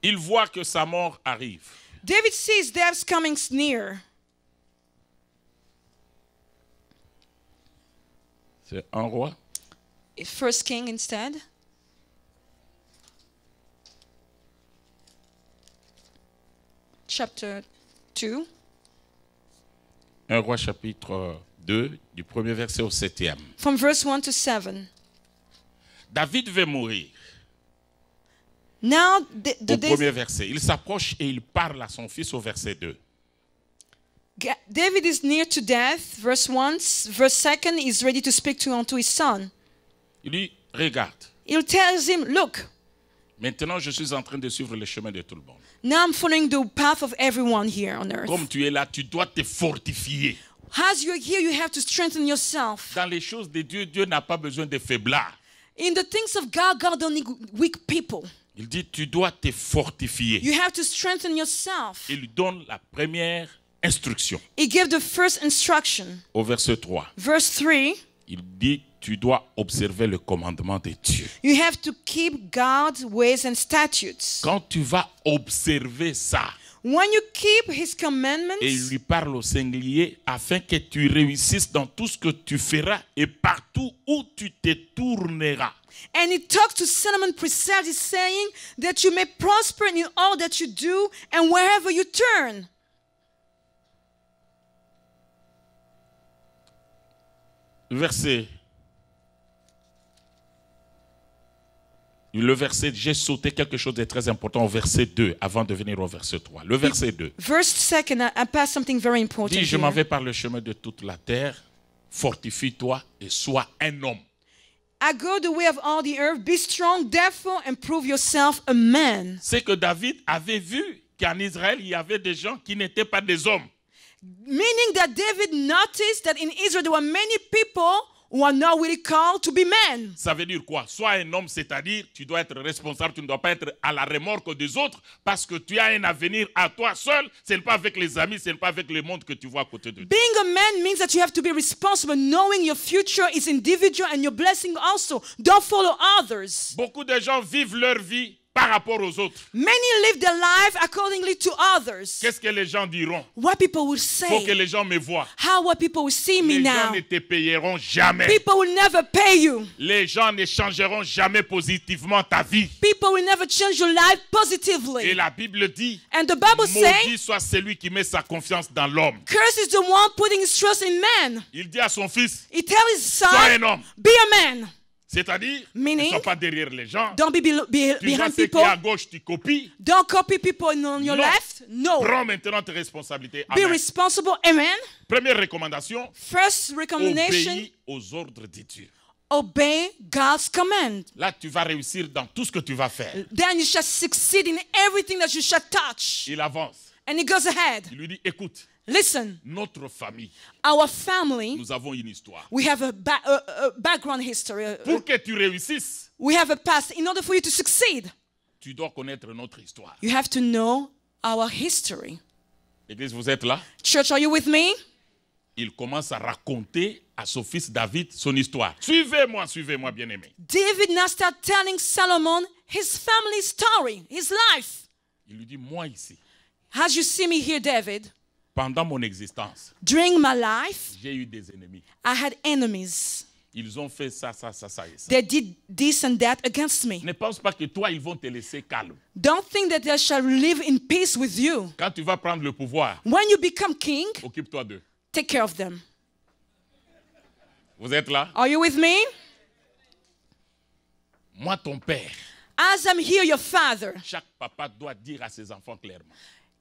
Il voit que sa mort arrive. David sees death coming near. C'est un roi. First King instead. Chapter 2. Un roi chapitre 2, du premier verset au 7e. From verse 1 to 7. David veut mourir. Now, Au premier verset. Il s'approche et il parle à son fils au verset 2. David is near to death. Verse 1. Verse 2, he's ready to speak unto his son. Il lui regarde. He tells him, look, Maintenant, je suis en train de suivre le chemin de tout le monde. now I'm following the path of everyone here on earth. Comme tu es là, tu dois te fortifier. As you're here, you have to strengthen yourself. Dans les choses de Dieu, Dieu n'a pas besoin de faiblards. In the things of God, God don't need weak people. Il dit, tu dois te fortifier. You have to strengthen yourself. Il lui donne la première instruction. He gave the first instruction. Au verset 3, Verse 3, il dit, tu dois observer le commandement de Dieu. you have to keep God's ways and statutes. Quand tu vas observer ça, When you keep His et il commandments, lui parle au singulier afin que tu réussisses dans tout ce que tu feras et partout où tu te tourneras. and He talks to Solomon precisely saying that you may prosper in all that you do and wherever you turn. Le verset, j'ai sauté quelque chose de très important au verset 2 avant de venir au verset 3. Le verset 2 Verse 2, I passed something very important dit, je m'en here. vais par le chemin de toute la terre, fortifie-toi et sois un homme. I go the way of all the earth. Be strong, therefore, and prove yourself a man. C'est que David avait vu qu'en Israël, il y avait des gens qui n'étaient pas des hommes. Meaning that David noticed that in Israel there were many people who are not really called to be men. Ça veut dire quoi? Sois un homme, c'est-à-dire tu dois être responsable, tu ne dois pas être à la remorque des autres parce que tu as un avenir à toi seul. Ce n'est pas avec les amis, ce n'est pas avec le monde que tu vois à côté de toi. Being a man means that you have to be responsible, knowing your future is individual and your blessing also. Don't follow others. Beaucoup de gens vivent leur vie par rapport aux autres. Many live their life accordingly to others. Qu'est-ce que les gens diront? What people will Faut que say. les gens me voient. How what people will see me Les gens now. ne te payeront jamais. People will never pay you. Les gens ne changeront jamais positivement ta vie. People will never change your life Et positively. la Bible dit, And the Bible says, maudit soit celui qui met sa confiance dans l'homme. curse is the one putting his trust in man. Il dit à son fils, He tells his sois son, un homme. be a man. C'est-à-dire, ne Meaning, sois pas derrière les gens. don't be Tu vois behind ce qui est people. à gauche, tu copies. Don't copy people on your Non. left. No. Prends maintenant tes responsabilités. Be Amen. responsible. Amen. Première recommandation, First recommendation, obéis aux ordres de Dieu. obey God's command. Là, tu vas réussir dans tout ce que tu vas faire. Then you shall succeed in everything that you shall touch. Il avance. And he goes ahead. Il lui dit, écoute, Listen, notre famille, our family, nous avons une histoire. we have a background history. Pour que tu réussisses, We have a past. In order for you to succeed, tu dois connaître notre histoire. you have to know our history. L'église, vous êtes là? Church, are you with me? Il commence à raconter à son fils David son histoire. Suivez-moi, bien-aimé. David now started telling Solomon his family story, his life. Il lui dit, moi ici, As you see me here, David, pendant mon existence, during my life, j'ai eu des ennemis. I had enemies. Ils ont fait ça, ça, ça, ça et ça. They did this and that against me. Ne pense pas que toi, ils vont te laisser calme. Don't think that they shall live in peace with you. Quand tu vas prendre le pouvoir, When you become king, occupe-toi d'eux. take care of them. Vous êtes là? Are you with me? Moi, ton père, As I'm here, your father. chaque papa doit dire à ses enfants clairement.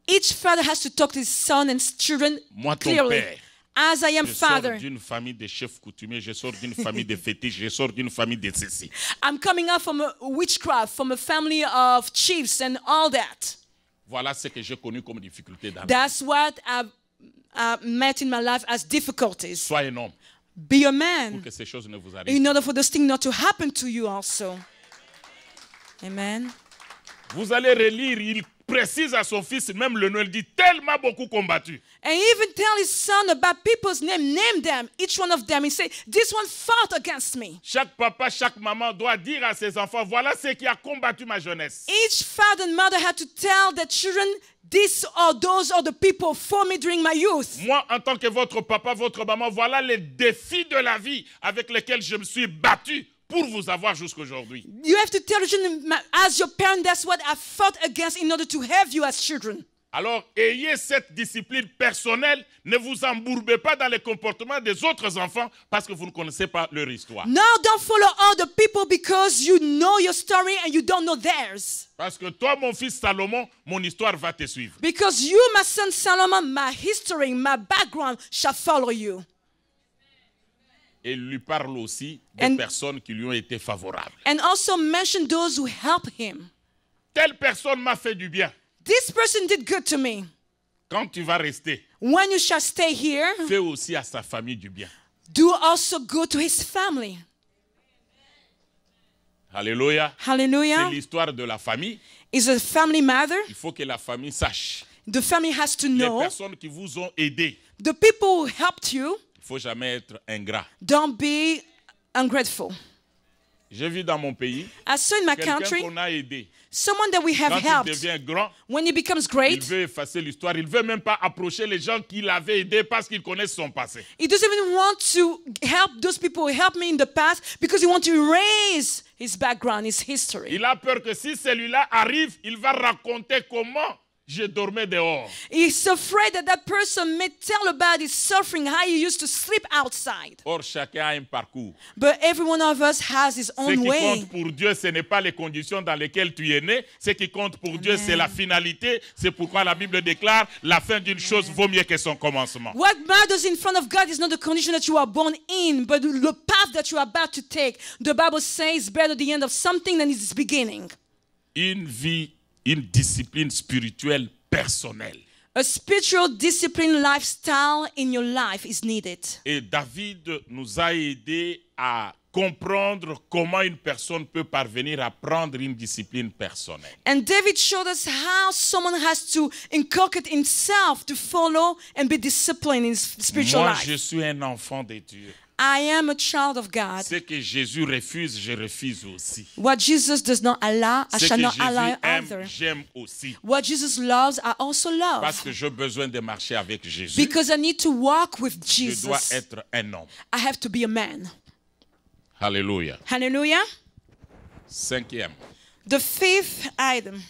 Each father has to talk to his son and his children Moi, ton clearly. père, As I am je sors father, d'une famille de chefs coutumiers, je sors d'une famille de fétiches, je sors d'une famille de ceci. I'm coming out from a witchcraft, from a family of chiefs and all that. Voilà ce que j'ai connu comme difficulté dans la vie. That's what I've met in my life as difficulties. Sois un homme Be a pour man que ces choses ne vous arrivent. in order for those things not to happen to you also. Amen. Vous allez relire, il précise à son fils, même le nom, il dit tellement beaucoup combattu. And he even tell his son about people's name, name them, each one of them. He say, this one fought against me. Chaque papa, chaque maman doit dire à ses enfants, voilà ce qui a combattu ma jeunesse. Each father and mother had to tell their children, this or those are the people for me during my youth. Moi, en tant que votre papa, votre maman, voilà les défis de la vie avec lesquels je me suis battu pour vous avoir jusqu'aujourd'hui. You have to tell the children, as your parent, that's what I fought against in order to have you as children. Alors, ayez cette discipline personnelle. Ne vous embourbez pas dans les comportements des autres enfants parce que vous ne connaissez pas leur histoire. Now don't follow other people because you know your story and you don't know theirs. Parce que toi, mon fils Salomon, mon histoire va te suivre. Because you, my son Solomon, my history, my background shall follow you. Et il lui parle aussi des And- personnes qui lui ont été favorables. And also mention those who help him. Telle personne m'a fait du bien. This person did good to me. Quand tu vas rester, When you shall stay here, fais aussi à sa famille du bien. do also good to his family. Alléluia. C'est Hallelujah. l'histoire de la famille. Is a family matter. Il faut que la famille sache. The family has to Les know. personnes qui vous ont aidé, The people who helped you, il ne faut jamais être ingrat. don't be ungrateful. J'ai vu dans mon pays I saw in my quelqu'un country, qu'on a aidé. someone that we have Quand il helped, devient grand, when he becomes il great, veut effacer l'histoire. Il ne veut même pas approcher les gens qu'il avait aidés parce qu'ils connaissent son passé. he doesn't even want to help those people who helped me in the past because he wants to erase his background, his history. Il a peur que si celui-là arrive, il va raconter comment je dormais dehors. He's afraid that that person may tell about his suffering, how he used to sleep outside. Or, chacun a un parcours. But every one of us has his Ce own qui way. compte pour Dieu, ce n'est pas les conditions dans lesquelles tu es né. Ce qui compte pour Dieu, c'est la finalité. C'est pourquoi la Bible déclare la fin d'une chose vaut mieux que son commencement. What matters in front of God is not the condition that you are born in, but the path that you are about to take. The Bible says better the end of something than its beginning. Une vie, une discipline spirituelle personnelle. A spiritual discipline lifestyle in your life is needed. Et David nous a aidés à comprendre comment une personne peut parvenir à prendre une discipline personnelle. And David showed us how someone has to inculcate himself to follow and be disciplined in his spiritual Moi, life. je suis un enfant de Dieu. I am a child of God. Ce que Jésus refuse, je refuse aussi. What Jesus does not allow, I Ce shall que not Jésus allow aime, either. j'aime aussi. What Jesus loves, I also Parce love. que j'ai besoin de marcher avec Jésus. Because I need to walk with Je dois Jesus. être un homme. I have to be a man. Alléluia. Hallelujah. Cinquième. The fifth item.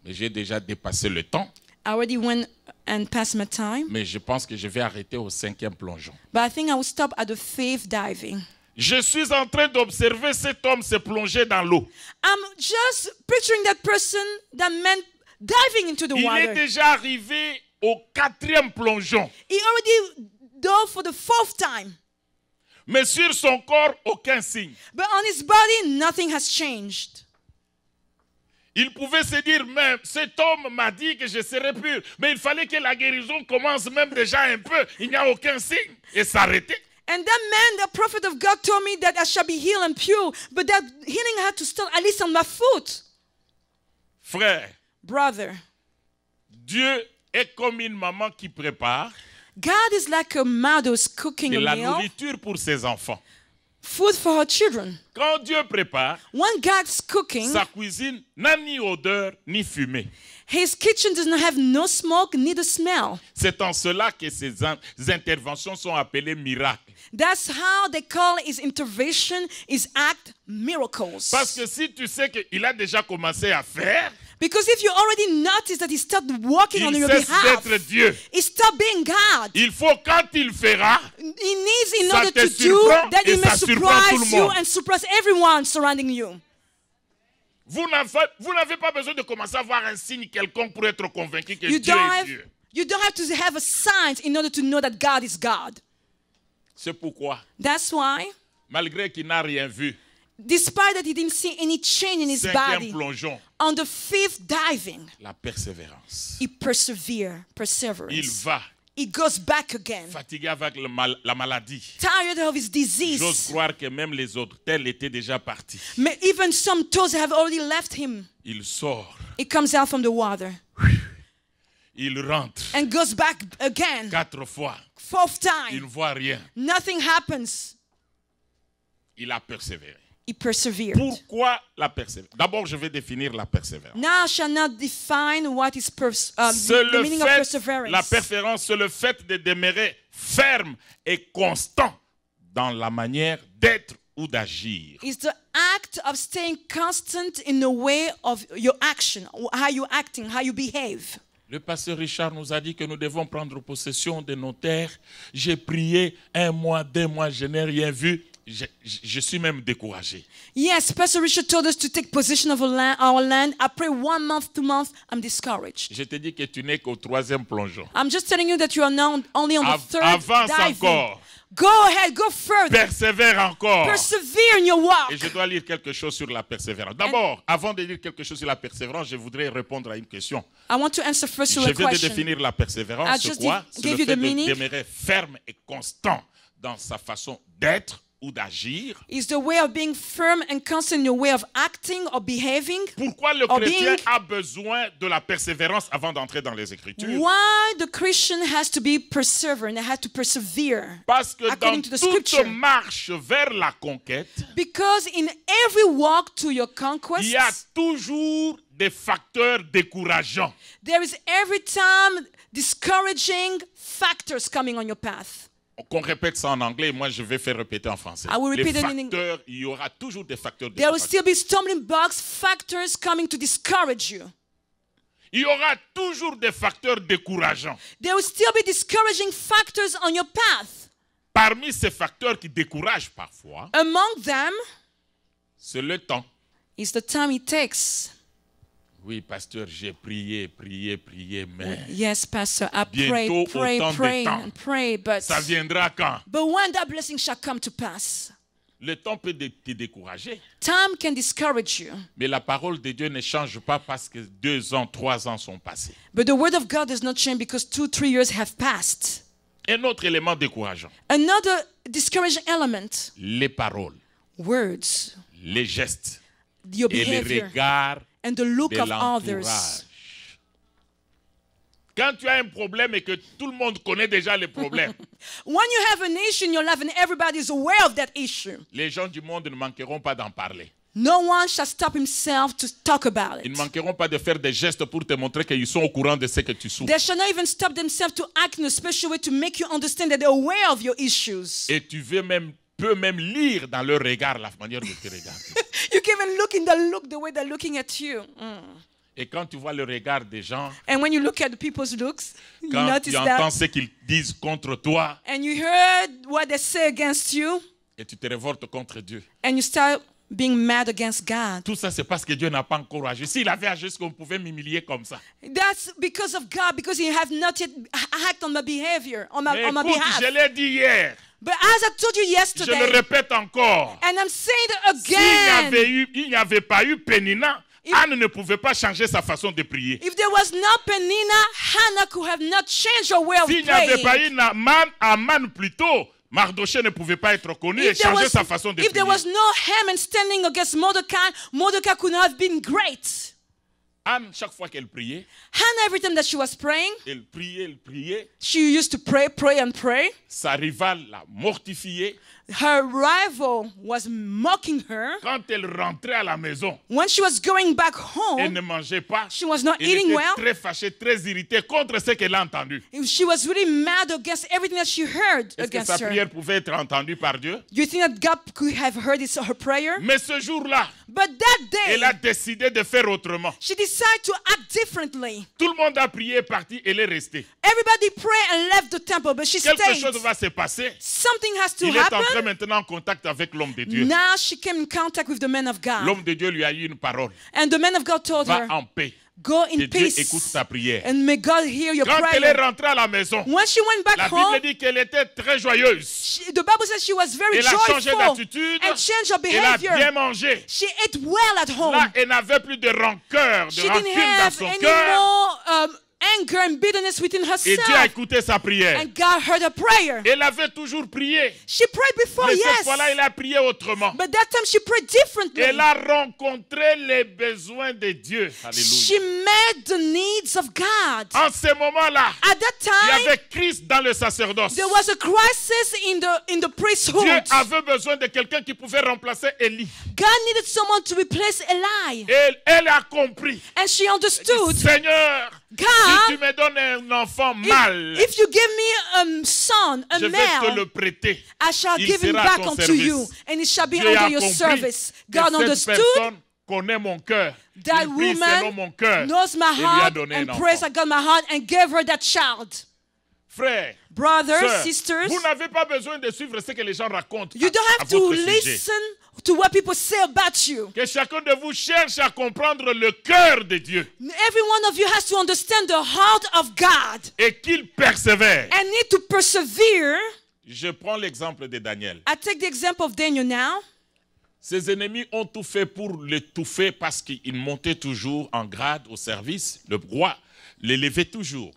Mais j'ai déjà dépassé le temps. I already went and passed my time. Mais je pense que je vais arrêter au cinquième plongeon. But I think I will stop at the fifth diving. Je suis en train d'observer cet homme se plonger dans l'eau. I'm just picturing that person, that man diving into the Il est water. déjà arrivé au quatrième plongeon. He already dove for the fourth time. Mais sur son corps, aucun signe. But on his body, nothing has changed. Il pouvait se dire même, cet homme m'a dit que je serais pur. Mais il fallait que la guérison commence même déjà un peu. Il n'y a aucun signe. Et s'arrêter. And that man, the prophet of God, told me that I shall be healed and pure. But that healing had to start at least on my foot. Frère, Brother, Dieu est comme une maman qui prépare God is like a mother who's cooking de a la meal, nourriture pour ses enfants. food for her children. Quand Dieu prépare, When God's cooking, sa cuisine n'a ni odeur ni fumée. his kitchen does not have no smoke, neither smell. C'est en cela que ces interventions sont appelées miracles. That's how they call his intervention, his act, miracles. Parce que si tu sais qu'il a déjà commencé à faire, Because if you already notice that he started walking on il your cesse behalf, d'être Dieu. he stopped being God. Il faut quand il fera, He needs, in Ça order te to do surprend that, et he may ça surprend tout le surprise you monde. and surprise everyone surrounding you. vous n'avez pas besoin de commencer à voir un signe quelconque pour être convaincu que You Dieu don't est have, Dieu. you don't have to have a sign in order to know that God is God. C'est pourquoi, That's why, malgré qu'il n'a rien vu, despite that he didn't see any change in his cinquième body, plongeon, on the fifth diving, la persévérance. he perseverance. Il va, He goes back again, fatigué avec la maladie. tired of his J'ose disease. croire que même les autres tels étaient déjà partis. Even some toes have already left him. Il sort, He comes out from the water il rentre and goes back again. 4 fois. Fourth Il ne time, voit rien. nothing happens. Il a persévéré. He persevered. Pourquoi la persévérance? D'abord, je vais définir la persévérance. Now I shall not define what is C'est the le meaning of fait, perseverance. la persévérance, c'est le fait de demeurer ferme et constant dans la manière d'être ou d'agir. It's the act of staying constant in the way of your action, how you're acting, how you behave. Le pasteur Richard nous a dit que nous devons prendre possession de nos terres. J'ai prié 1 mois, 2 mois, je n'ai rien vu. Je suis même découragé. Yes, Pastor Richard told us to take possession of our land. I pray 1 month, 2 months, I'm discouraged. Je te dis que tu n'es qu'au 3e plongeon. I'm just telling you that you are now only on the third Avance diving. encore. Go ahead, go further. Persévère encore. Persevere in your walk. Et je dois lire quelque chose sur la persévérance. D'abord, avant de lire quelque chose sur la persévérance, je voudrais répondre à une question. I want to answer first Je to a viens de question. définir la persévérance. I C'est just quoi? C'est gave le you fait the de meaning. demeurer ferme et constant dans sa façon d'être ou d'agir. It's the way of being firm and constant in your way of acting or behaving. Pourquoi le Or chrétien being- a besoin de la persévérance avant d'entrer dans les Écritures? Why the Christian has to be perseverant, they have to persevere. Parce que dans According to the toute scripture. marche vers la conquête, Because in every walk to your il y a conquest, toujours des facteurs décourageants. there is every time discouraging factors coming on your path. Qu'on répète ça en anglais, moi je vais faire répéter en français. I will Les repeat it in facteurs, il y aura toujours des facteurs There will décourageants. still be stumbling blocks, factors coming to discourage you. Il y aura toujours des facteurs décourageants. There will still be discouraging factors on your path. Parmi ces facteurs qui découragent parfois, Among them c'est le temps. is the time it takes. Oui, pasteur, j'ai prié, mais Yes, Pastor, I Bientôt, pray, au temps pray, des temps. and pray, but ça viendra quand? when that blessing shall come to pass, Le temps peut te décourager. time can discourage you. Mais la parole de Dieu ne change pas parce que 2 ans, 3 ans sont passés. But the word of God does not change because 2-3 years have passed. Un autre élément décourageant, Another discouraging element, les paroles, words, les gestes your et les behavior, regards and the look de of l'entourage. others. Quand tu as un problème et que tout le monde connaît déjà les problèmes, When you have an issue in your life and everybody is aware of that issue, les gens du monde ne manqueront pas d'en parler. no one shall stop himself to talk about Ils ne it. manqueront pas de faire des gestes pour te montrer qu'ils sont au courant de ce que tu souffres. They shall not even stop themselves to act in a special way to make you understand that they're aware of your issues. Et tu peux même lire dans leur regard la manière de te regarder. You can even look in the way they're looking at you. Et quand tu vois le regard des gens, And when you look at the people's looks, you quand notice tu entends that. ce qu'ils disent contre toi, And you heard what they say against you, et tu te révoltes contre Dieu. and you start being mad against God. Tout ça, c'est parce que Dieu n'a pas encore agi. S'il avait agi, est-ce qu'on pouvait m'humilier comme ça? That's because of God, because He have not yet acted on my behavior, on my Mais on my écoute, behalf. je l'ai dit hier, But as I told you je le yesterday, répète encore. and I'm saying it S'il again, n'y avait pas eu Pénina, Anne ne pouvait pas changer sa façon de prier. if there was no Penina, Hannah could have not changed her way of S'il n'y avait pas praying. eu Aman plutôt, Mardoché ne pouvait pas être connu et If there changer was, sa façon de if there prier. was no Haman standing against Mordecai, Mordecai could not have been great. Anne, chaque fois qu'elle priait, Hannah, every time that she was praying, elle priait, she used to pray and pray. sa rivale la mortifiait. Her rival was mocking her. Quand elle rentrait à la maison, When she was going back elle home, ne mangeait pas. she was not Elle eating était well. très fâchée, très irritée contre ce qu'elle a entendu. She was really mad against everything that she heard Est-ce que sa against her. prière pouvait être entendue par Dieu? Do you think that God could have heard her prayer? Mais ce jour-là, But that day, elle a décidé de faire autrement. she decided to act differently. Tout le monde a prié, est parti, elle est restée. Everybody prayed and left the temple, but she Quelque stayed. chose va se passer. Something has to Il est entré happen. maintenant en contact avec l'homme de Dieu. Now she came in contact with the man of God. L'homme de Dieu lui a eu une parole. And the man of God told Va her, en paix. go Que in Dieu écoute peace. ta prière. And may God hear your Quand elle est prayer. rentrée à la maison, When she went la back Bible home, dit qu'elle était très joyeuse. the Bible says she was very Elle a changé joyful d'attitude. and changed her Elle a behavior. bien mangé. She ate well at home. Là, elle n'avait plus de rancœur, de She didn't rancune dans have son any cœur. more anger and bitterness within Et Dieu a herself. écouté sa prière. And God heard her prayer. Elle avait toujours prié. She prayed before, Mais cette yes. fois-là, elle a prié autrement. But that time she prayed differently. Elle a rencontré les besoins de Dieu. She Alléluia. met the needs of God. En ce moment-là, At that il y time, avait Christ dans le sacerdoce. there was a crisis in the Dieu priesthood. avait besoin de quelqu'un qui pouvait remplacer Élie. God needed someone to replace Eli. Et elle a compris. And she understood, Seigneur, si tu God, me donnes un enfant mâle, if you give me a son, a je vais te male, le prêter. I shall Il give him sera à back ton unto service. you, and it shall be Dieu a under your compris service. que God cette understood personne connaît mon cœur. that Il prie selon woman mon cœur. knows my Et lui a heart donné un and prays enfant. I got my heart and gave her that child. Frères, Brothers, sœurs, sisters, vous n'avez pas besoin de suivre ce que les gens racontent you don't à have to votre sujet. listen to what people say about you. Que chacun de vous cherche à comprendre le cœur de Dieu Every one of you has to understand the heart of God et qu'il persévère. and need to persevere. Je prends l'exemple de Daniel. I take the example of Daniel now. Ses ennemis ont tout fait pour l'étouffer parce qu'il montait toujours en grade au service. Le roi l'élevait toujours.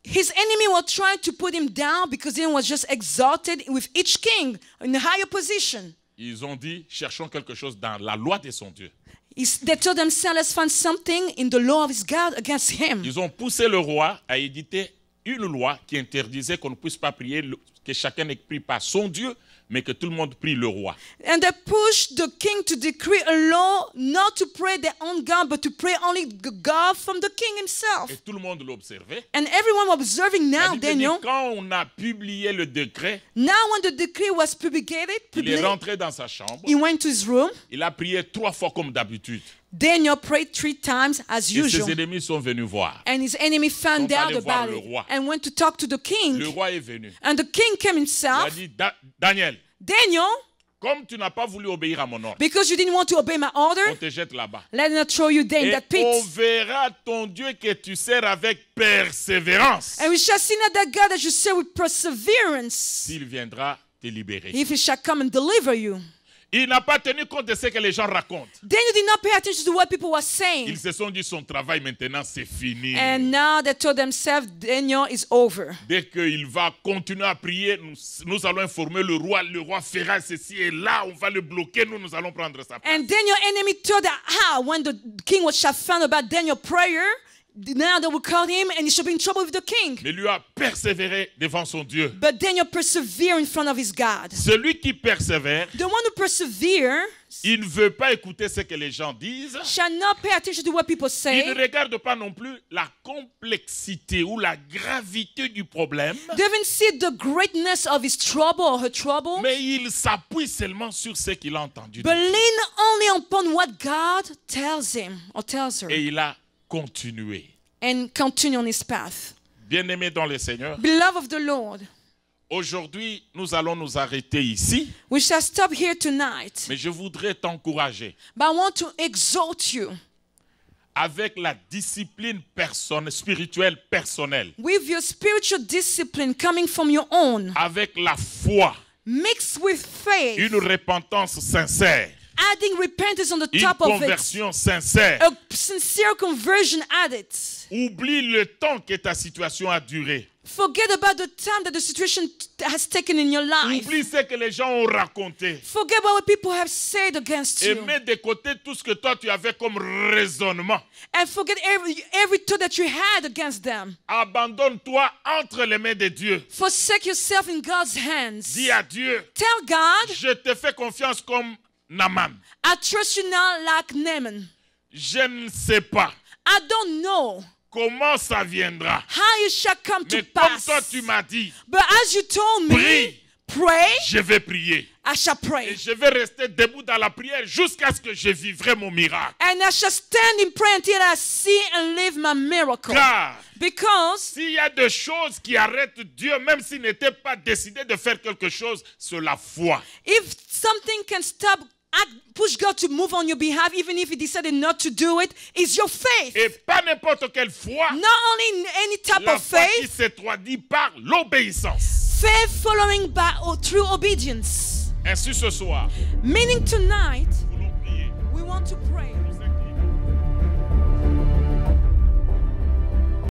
His enemy were trying to put him down because he was just exalted with each king in a higher position. Ils ont dit, cherchons quelque chose dans la loi de son Dieu. They told themselves, let's find something in the law of his God against him. Ils ont poussé le roi à éditer une loi qui interdisait qu'on ne puisse pas prier, que chacun ne prie pas son Dieu, mais que tout le monde prie le roi. And they pushed the king to decree a law not to pray their own God, but to pray only God from the king himself. Et tout le monde l'observait. And everyone was observing La now, Bible dit, Daniel. quand on a publié le décret, Now when the decree was publicated, il est rentré dans sa chambre. he went to his room. Il a prié 3 fois comme d'habitude. Daniel prayed 3 times as Et ses usual. ennemis sont venus voir. And his enemy found Sont out allés voir about le it roi. and went to talk to the Le king. roi est venu. And the king came Il a himself. dit, Daniel, Daniel, comme tu n'as pas voulu obéir à mon ordre, because you didn't want to obey my on order, te jette là-bas. let me not throw you there in Et that pit. on verra ton Dieu que tu sers avec persévérance. And we shall see now that God that you serve with perseverance, S'il viendra te libérer. if he shall come and deliver you. Il n'a pas tenu compte de ce que les gens racontent. Daniel did not pay attention to what people were saying. Ils se sont dit, son travail maintenant c'est fini. And now they told themselves, Daniel is over. Dès qu'il va continuer à prier, nous allons informer le roi fera ceci et là, on va le bloquer, nous allons prendre sa place. And Daniel's enemy told that when the king was found about Daniel's prayer, now they will call him and he should be in trouble with the king. Mais lui a persévéré devant son Dieu. But Daniel persevered in front of his God. Celui qui persévère, The one who perseveres il ne veut pas écouter ce que les gens disent. shall not pay attention to what people Il say. ne regarde pas non plus la complexité ou la gravité du problème, Doesn't see the greatness of his trouble or her trouble, mais il s'appuie seulement sur ce qu'il a entendu. but lean only upon what God tells him or tells her, Et il a continué. and continue on his path. Bien-aimé dans le Seigneur, Beloved of the Lord, aujourd'hui, nous allons nous arrêter ici, we shall stop here tonight, mais je voudrais t'encourager but I want to exhort you avec la discipline spirituelle personnelle, with your spiritual discipline coming from your own, avec la foi, mixed with faith, une repentance sincère, adding repentance on the une top of it, conversion sincère. a sincere conversion added. Oublie le temps que ta situation a duré. Forget about the time that the situation has taken in your life. Oublie ce que les gens ont raconté. Forget about what people have said against Et you. mets de côté tout ce que toi tu avais comme raisonnement. And forget every thought that you had against them. Abandonne-toi entre les mains de Dieu. Forsake yourself in God's hands. Dis à Dieu, Tell God, je te fais confiance comme Naaman. I trust you now like Naaman. Je ne sais pas I don't know comment ça viendra. how it shall come to Mais comme pass. toi tu m'as dit, But as you told me, prie, pray, je vais prier. I shall Et pray. je vais rester debout dans la prière jusqu'à ce que je vivrai mon miracle. And I shall stand in prayer until I see and live my miracle. Car Because s'il y a des choses qui arrêtent Dieu, même s'il n'était pas décidé de faire quelque chose, c'est la foi. if something can stop, push God to move on your behalf, even if he decided not to do it, is your faith. Et pas n'importe quelle foi. Not only any type La of foi qui faith, se traduit par l'obéissance. faith following by or through obedience. Ainsi ce soir, Meaning tonight, nous voulons prier. we want to pray.